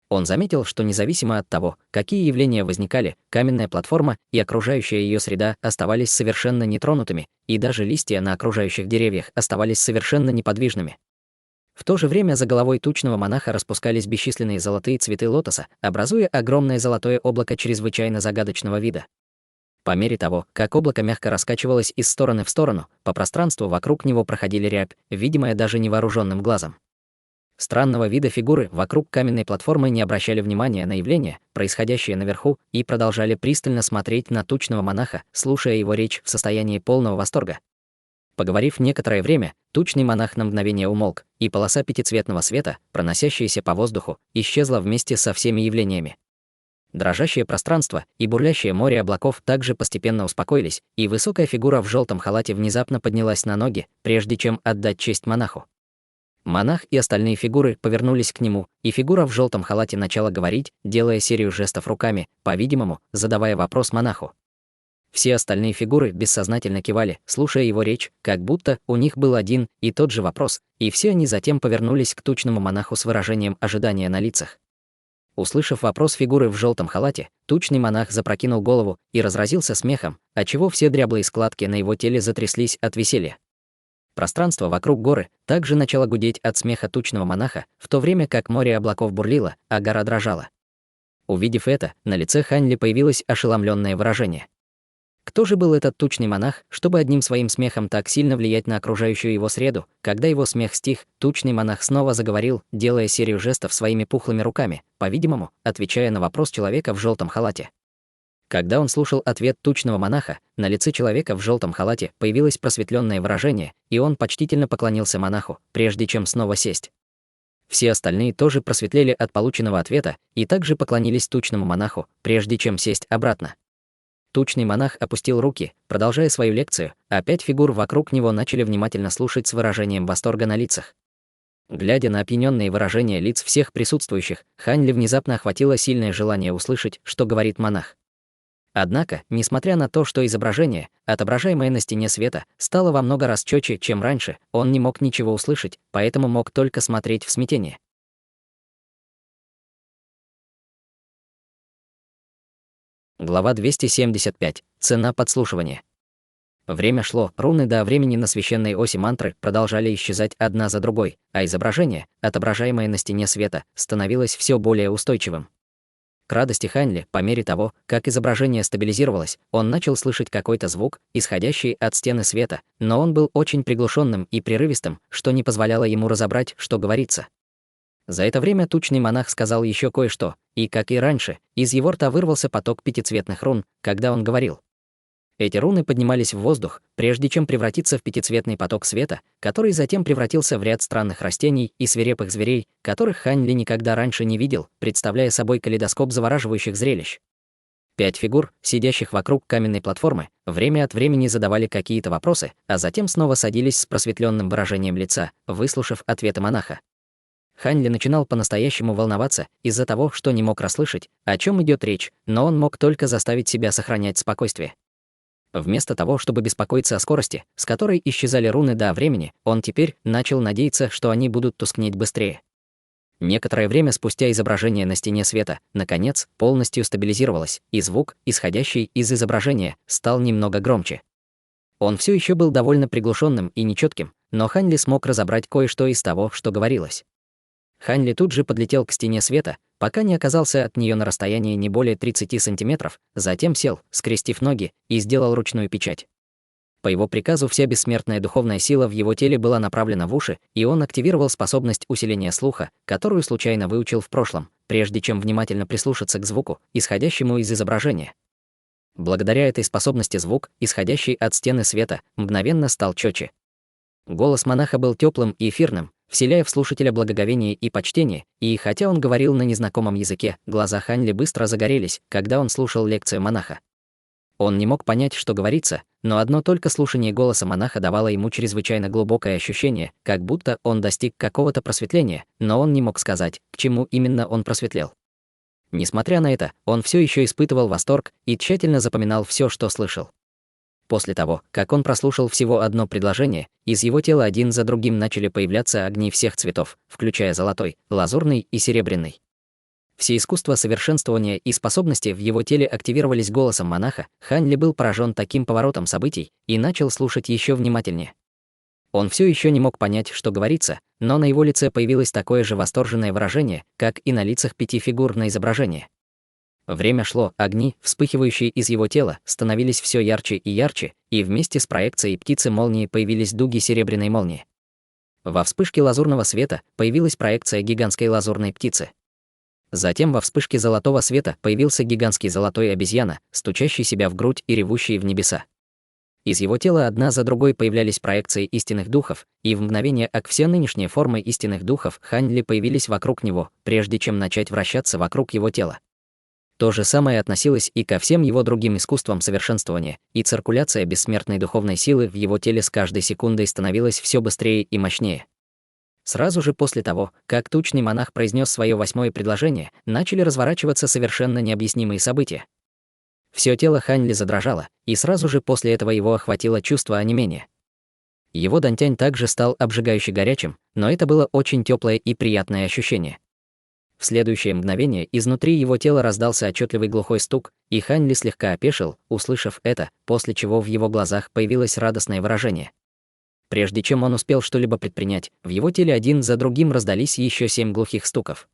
Он заметил, что независимо от того, какие явления возникали, каменная платформа и окружающая ее среда оставались совершенно нетронутыми, и даже листья на окружающих деревьях оставались совершенно неподвижными. В то же время за головой тучного монаха распускались бесчисленные золотые цветы лотоса, образуя огромное золотое облако чрезвычайно загадочного вида. По мере того, как облако мягко раскачивалось из стороны в сторону, по пространству вокруг него проходили рябь, видимая даже невооруженным глазом. Странного вида фигуры вокруг каменной платформы не обращали внимания на явления, происходящие наверху, и продолжали пристально смотреть на тучного монаха, слушая его речь в состоянии полного восторга. Поговорив некоторое время, тучный монах на мгновение умолк, и полоса пятицветного света, проносящаяся по воздуху, исчезла вместе со всеми явлениями. Дрожащее пространство и бурлящее море облаков также постепенно успокоились, и высокая фигура в желтом халате внезапно поднялась на ноги, прежде чем отдать честь монаху. Монах и остальные фигуры повернулись к нему, и фигура в желтом халате начала говорить, делая серию жестов руками, по-видимому, задавая вопрос монаху. Все остальные фигуры бессознательно кивали, слушая его речь, как будто у них был один и тот же вопрос, и все они затем повернулись к тучному монаху с выражением ожидания на лицах. Услышав вопрос фигуры в желтом халате, тучный монах запрокинул голову и разразился смехом, отчего все дряблые складки на его теле затряслись от веселья. Пространство вокруг горы также начало гудеть от смеха тучного монаха, в то время как море облаков бурлило, а гора дрожала. Увидев это, на лице Хань Ли появилось ошеломленное выражение. Кто же был этот тучный монах, чтобы одним своим смехом так сильно влиять на окружающую его среду? Когда его смех стих, тучный монах снова заговорил, делая серию жестов своими пухлыми руками, по-видимому, отвечая на вопрос человека в желтом халате. Когда он слушал ответ тучного монаха, на лице человека в желтом халате появилось просветленное выражение, и он почтительно поклонился монаху, прежде чем снова сесть. Все остальные тоже просветлели от полученного ответа и также поклонились тучному монаху, прежде чем сесть обратно. Тучный монах опустил руки, продолжая свою лекцию, а 5 фигур вокруг него начали внимательно слушать с выражением восторга на лицах. Глядя на опьянённые выражения лиц всех присутствующих, Хань Ли внезапно охватило сильное желание услышать, что говорит монах. Однако, несмотря на то, что изображение, отображаемое на стене света, стало во много раз чётче, чем раньше, он не мог ничего услышать, поэтому мог только смотреть в смятение. Глава 275. Цена подслушивания. Время шло, руны до времени на священной оси мантры продолжали исчезать одна за другой, а изображение, отображаемое на стене света, становилось все более устойчивым. К радости Хань Ли, по мере того, как изображение стабилизировалось, он начал слышать какой-то звук, исходящий от стены света, но он был очень приглушенным и прерывистым, что не позволяло ему разобрать, что говорится. За это время тучный монах сказал еще кое-что, и, как и раньше, из его рта вырвался поток пятицветных рун, когда он говорил. Эти руны поднимались в воздух, прежде чем превратиться в пятицветный поток света, который затем превратился в ряд странных растений и свирепых зверей, которых Хань Ли никогда раньше не видел, представляя собой калейдоскоп завораживающих зрелищ. 5 фигур, сидящих вокруг каменной платформы, время от времени задавали какие-то вопросы, а затем снова садились с просветленным выражением лица, выслушав ответы монаха. Хань Ли начинал по-настоящему волноваться из-за того, что не мог расслышать, о чем идет речь, но он мог только заставить себя сохранять спокойствие. Вместо того, чтобы беспокоиться о скорости, с которой исчезали руны до времени, он теперь начал надеяться, что они будут тускнеть быстрее. Некоторое время спустя изображение на стене света, наконец, полностью стабилизировалось, и звук, исходящий из изображения, стал немного громче. Он все еще был довольно приглушенным и нечетким, но Хань Ли смог разобрать кое-что из того, что говорилось. Хань Ли тут же подлетел к стене света, пока не оказался от нее на расстоянии не более 30 сантиметров, затем сел, скрестив ноги, и сделал ручную печать. По его приказу вся бессмертная духовная сила в его теле была направлена в уши, и он активировал способность усиления слуха, которую случайно выучил в прошлом, прежде чем внимательно прислушаться к звуку, исходящему из изображения. Благодаря этой способности звук, исходящий от стены света, мгновенно стал чётче. Голос монаха был теплым и эфирным, вселяя в слушателя благоговение и почтение, и хотя он говорил на незнакомом языке, глаза Хань Ли быстро загорелись, когда он слушал лекцию монаха. Он не мог понять, что говорится, но одно только слушание голоса монаха давало ему чрезвычайно глубокое ощущение, как будто он достиг какого-то просветления, но он не мог сказать, к чему именно он просветлел. Несмотря на это, он все еще испытывал восторг и тщательно запоминал все, что слышал. После того, как он прослушал всего одно предложение, из его тела один за другим начали появляться огни всех цветов, включая золотой, лазурный и серебряный. Все искусства совершенствования и способности в его теле активировались голосом монаха. Хань Ли был поражен таким поворотом событий и начал слушать еще внимательнее. Он все еще не мог понять, что говорится, но на его лице появилось такое же восторженное выражение, как и на лицах 5 фигур на изображении. Время шло, огни, вспыхивающие из его тела, становились все ярче и ярче, и вместе с проекцией птицы молнии появились дуги серебряной молнии. Во вспышке лазурного света появилась проекция гигантской лазурной птицы. Затем во вспышке золотого света появился гигантский золотой обезьяна, стучащий себя в грудь и ревущий в небеса. Из его тела одна за другой появлялись проекции истинных духов, и в мгновение ока все нынешние формы истинных духов Хань Ли появились вокруг него, прежде чем начать вращаться вокруг его тела. То же самое относилось и ко всем его другим искусствам совершенствования, и циркуляция бессмертной духовной силы в его теле с каждой секундой становилась все быстрее и мощнее. Сразу же после того, как тучный монах произнес свое 8-е предложение, начали разворачиваться совершенно необъяснимые события. Все тело Хань Ли задрожало, и сразу же после этого его охватило чувство онемения. Его дантянь также стал обжигающе горячим, но это было очень теплое и приятное ощущение. В следующее мгновение изнутри его тела раздался отчетливый глухой стук, и Хань Ли слегка опешил, услышав это, после чего в его глазах появилось радостное выражение. Прежде чем он успел что-либо предпринять, в его теле один за другим раздались еще 7 глухих стуков.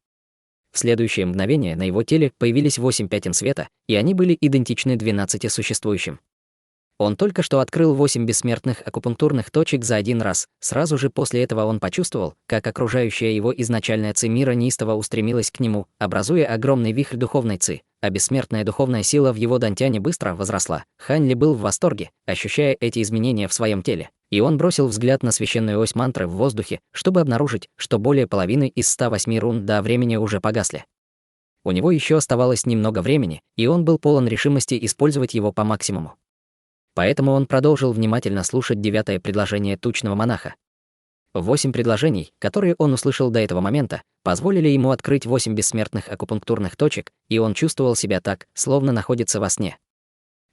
В следующее мгновение на его теле появились 8 пятен света, и они были идентичны 12 существующим. Он только что открыл 8 бессмертных акупунктурных точек за один раз. Сразу же после этого он почувствовал, как окружающая его изначальная ци мира неистово устремилась к нему, образуя огромный вихрь духовной ци, а бессмертная духовная сила в его дантяне быстро возросла. Хань Ли был в восторге, ощущая эти изменения в своем теле, и он бросил взгляд на священную ось мантры в воздухе, чтобы обнаружить, что более половины из 108 рун до времени уже погасли. У него еще оставалось немного времени, и он был полон решимости использовать его по максимуму. Поэтому он продолжил внимательно слушать 9-е предложение тучного монаха. 8 предложений, которые он услышал до этого момента, позволили ему открыть 8 бессмертных акупунктурных точек, и он чувствовал себя так, словно находится во сне.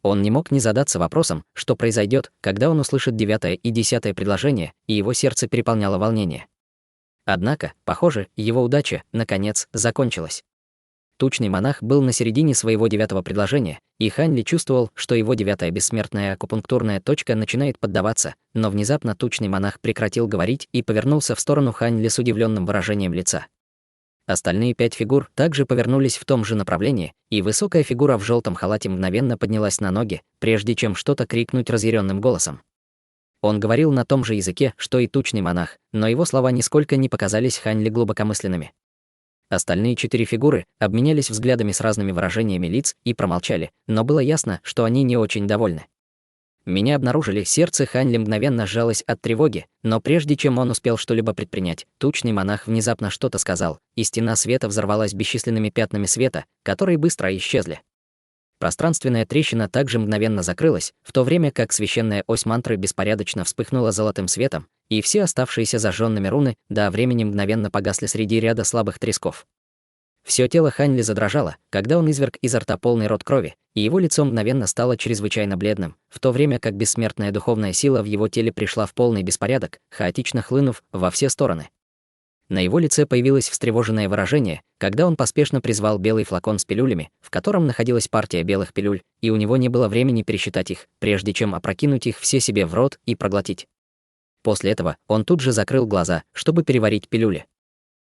Он не мог не задаться вопросом, что произойдет, когда он услышит 9-е и 10-е предложение, и его сердце переполняло волнение. Однако, похоже, его удача, наконец, закончилась. Тучный монах был на середине своего 9-го предложения, и Хань Ли чувствовал, что его 9-я бессмертная акупунктурная точка начинает поддаваться, но внезапно тучный монах прекратил говорить и повернулся в сторону Хань Ли с удивленным выражением лица. Остальные 5 фигур также повернулись в том же направлении, и высокая фигура в желтом халате мгновенно поднялась на ноги, прежде чем что-то крикнуть разъяренным голосом. Он говорил на том же языке, что и тучный монах, но его слова нисколько не показались Хань Ли глубокомысленными. Остальные 4 фигуры обменялись взглядами с разными выражениями лиц и промолчали, но было ясно, что они не очень довольны. Меня обнаружили, сердце Хань Ли мгновенно сжалось от тревоги, но прежде чем он успел что-либо предпринять, тучный монах внезапно что-то сказал, и стена света взорвалась бесчисленными пятнами света, которые быстро исчезли. Пространственная трещина также мгновенно закрылась, в то время как священная ось мантры беспорядочно вспыхнула золотым светом, и все оставшиеся зажженными руны до времени мгновенно погасли среди ряда слабых тресков. Все тело Хань Ли задрожало, когда он изверг изо рта полный рот крови, и его лицо мгновенно стало чрезвычайно бледным, в то время как бессмертная духовная сила в его теле пришла в полный беспорядок, хаотично хлынув во все стороны. На его лице появилось встревоженное выражение, когда он поспешно призвал белый флакон с пилюлями, в котором находилась партия белых пилюль, и у него не было времени пересчитать их, прежде чем опрокинуть их все себе в рот и проглотить. После этого он тут же закрыл глаза, чтобы переварить пилюли.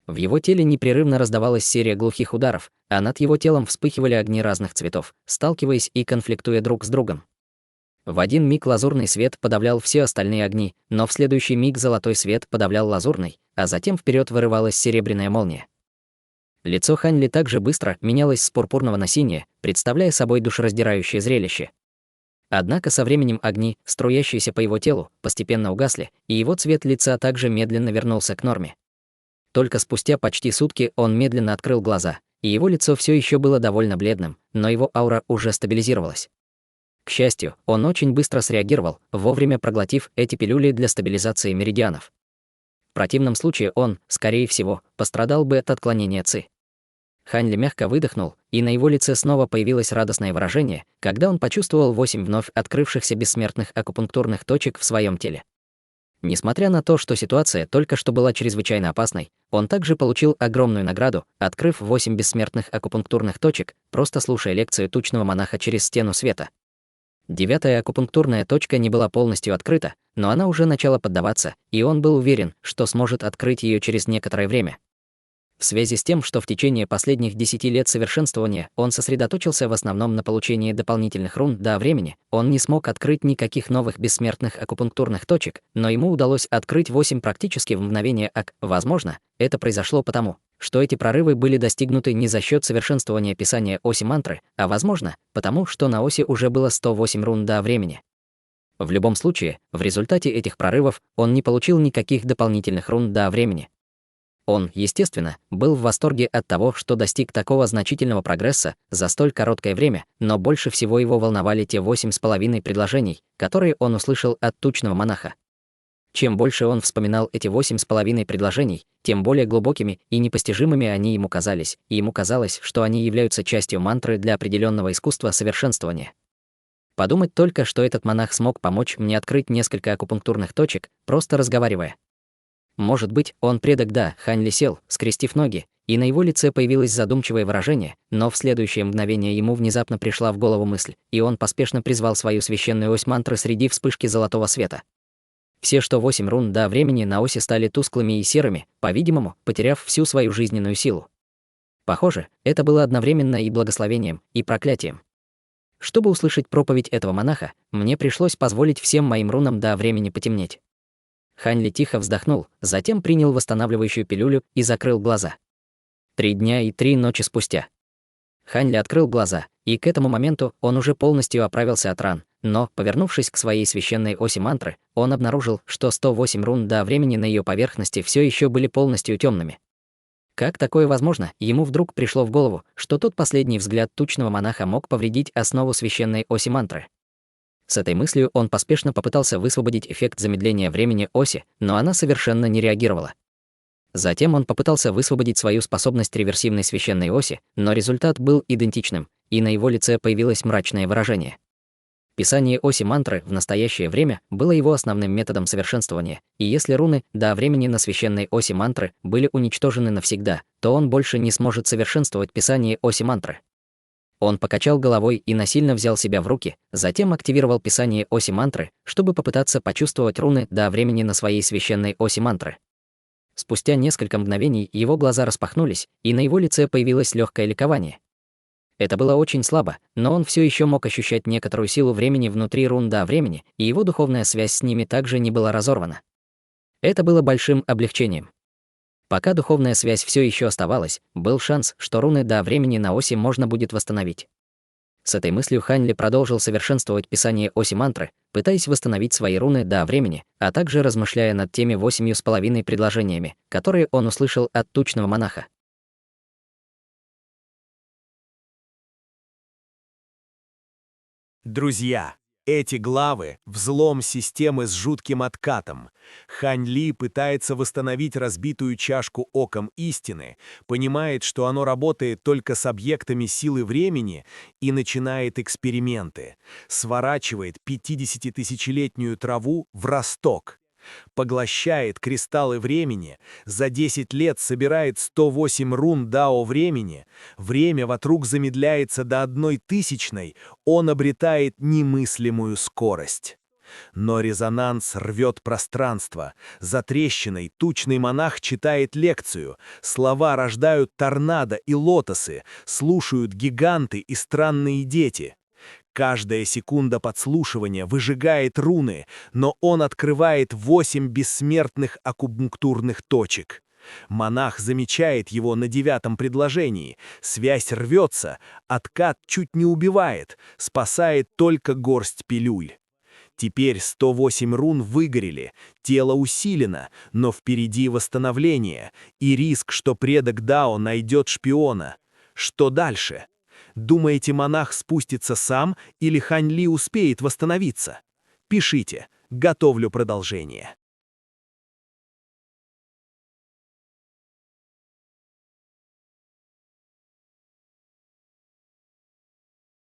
В его теле непрерывно раздавалась серия глухих ударов, а над его телом вспыхивали огни разных цветов, сталкиваясь и конфликтуя друг с другом. В один миг лазурный свет подавлял все остальные огни, но в следующий миг золотой свет подавлял лазурный, а затем вперед вырывалась серебряная молния. Лицо Хань Ли также быстро менялось с пурпурного на синее, представляя собой душераздирающее зрелище. Однако со временем огни, струящиеся по его телу, постепенно угасли, и его цвет лица также медленно вернулся к норме. Только спустя почти сутки он медленно открыл глаза, и его лицо все еще было довольно бледным, но его аура уже стабилизировалась. К счастью, он очень быстро среагировал, вовремя проглотив эти пилюли для стабилизации меридианов. В противном случае он, скорее всего, пострадал бы от отклонения ЦИ. Хань Ли мягко выдохнул, и на его лице снова появилось радостное выражение, когда он почувствовал 8 вновь открывшихся бессмертных акупунктурных точек в своем теле. Несмотря на то, что ситуация только что была чрезвычайно опасной, он также получил огромную награду, открыв 8 бессмертных акупунктурных точек, просто слушая лекцию тучного монаха через стену света. 9-я акупунктурная точка не была полностью открыта, но она уже начала поддаваться, и он был уверен, что сможет открыть ее через некоторое время. В связи с тем, что в течение последних 10 лет совершенствования он сосредоточился в основном на получении дополнительных рун до времени, он не смог открыть никаких новых бессмертных акупунктурных точек, но ему удалось открыть 8 практически в мгновение ак. Возможно, это произошло потому, что эти прорывы были достигнуты не за счет совершенствования писания оси мантры, а возможно, потому что на оси уже было 108 рун до времени. В любом случае, в результате этих прорывов он не получил никаких дополнительных рун до времени. Он, естественно, был в восторге от того, что достиг такого значительного прогресса за столь короткое время, но больше всего его волновали те 8,5 предложений, которые он услышал от тучного монаха. Чем больше он вспоминал эти 8,5 предложений, тем более глубокими и непостижимыми они ему казались, и ему казалось, что они являются частью мантры для определенного искусства совершенствования. Подумать только, что этот монах смог помочь мне открыть несколько акупунктурных точек, просто разговаривая. Может быть, он предок Да. Хань Ли сел, скрестив ноги, и на его лице появилось задумчивое выражение, но в следующее мгновение ему внезапно пришла в голову мысль, и он поспешно призвал свою священную ось мантры среди вспышки золотого света. Все 108 рун до времени на оси стали тусклыми и серыми, по-видимому, потеряв всю свою жизненную силу. Похоже, это было одновременно и благословением, и проклятием. Чтобы услышать проповедь этого монаха, мне пришлось позволить всем моим рунам до времени потемнеть. Хань Ли тихо вздохнул, затем принял восстанавливающую пилюлю и закрыл глаза. 3 дня и 3 ночи спустя. Хань Ли открыл глаза, и к этому моменту он уже полностью оправился от ран, но, повернувшись к своей священной оси мантры, он обнаружил, что 108 рун до времени на ее поверхности все еще были полностью темными. Как такое возможно, ему вдруг пришло в голову, что тот последний взгляд тучного монаха мог повредить основу священной оси мантры. С этой мыслью он поспешно попытался высвободить эффект замедления времени оси, но она совершенно не реагировала. Затем он попытался высвободить свою способность реверсивной священной оси, но результат был идентичным, и на его лице появилось мрачное выражение. Писание оси мантры в настоящее время было его основным методом совершенствования, и если руны до времени на священной оси мантры были уничтожены навсегда, то он больше не сможет совершенствовать писание оси мантры. Он покачал головой и насильно взял себя в руки, затем активировал писание оси мантры, чтобы попытаться почувствовать руны до времени на своей священной оси мантры. Спустя несколько мгновений его глаза распахнулись, и на его лице появилось легкое ликование. Это было очень слабо, но он все еще мог ощущать некоторую силу времени внутри рун до времени, и его духовная связь с ними также не была разорвана. Это было большим облегчением. Пока духовная связь все еще оставалась, был шанс, что руны до времени на оси можно будет восстановить. С этой мыслью Хань Ли продолжил совершенствовать писание оси мантры, пытаясь восстановить свои руны до времени, а также размышляя над теми 8,5 предложениями, которые он услышал от тучного монаха. Друзья, эти главы — взлом системы с жутким откатом. Хань Ли пытается восстановить разбитую чашку оком истины, понимает, что оно работает только с объектами силы времени и начинает эксперименты. Сворачивает 50-тысячелетнюю траву в росток. Поглощает кристаллы времени, за 10 лет собирает 108 рун дао времени, время вокруг замедляется до 1/1000, он обретает немыслимую скорость. Но резонанс рвет пространство. За трещиной тучный монах читает лекцию. Слова рождают торнадо и лотосы, слушают гиганты и странные дети. Каждая секунда подслушивания выжигает руны, но он открывает 8 бессмертных акупунктурных точек. Монах замечает его на 9-м предложении. Связь рвется, откат чуть не убивает, спасает только горсть пилюль. Теперь 108 рун выгорели, тело усилено, но впереди восстановление и риск, что предок Дао найдет шпиона. Что дальше? Думаете, монах спустится сам или Хань Ли успеет восстановиться? Пишите, готовлю продолжение.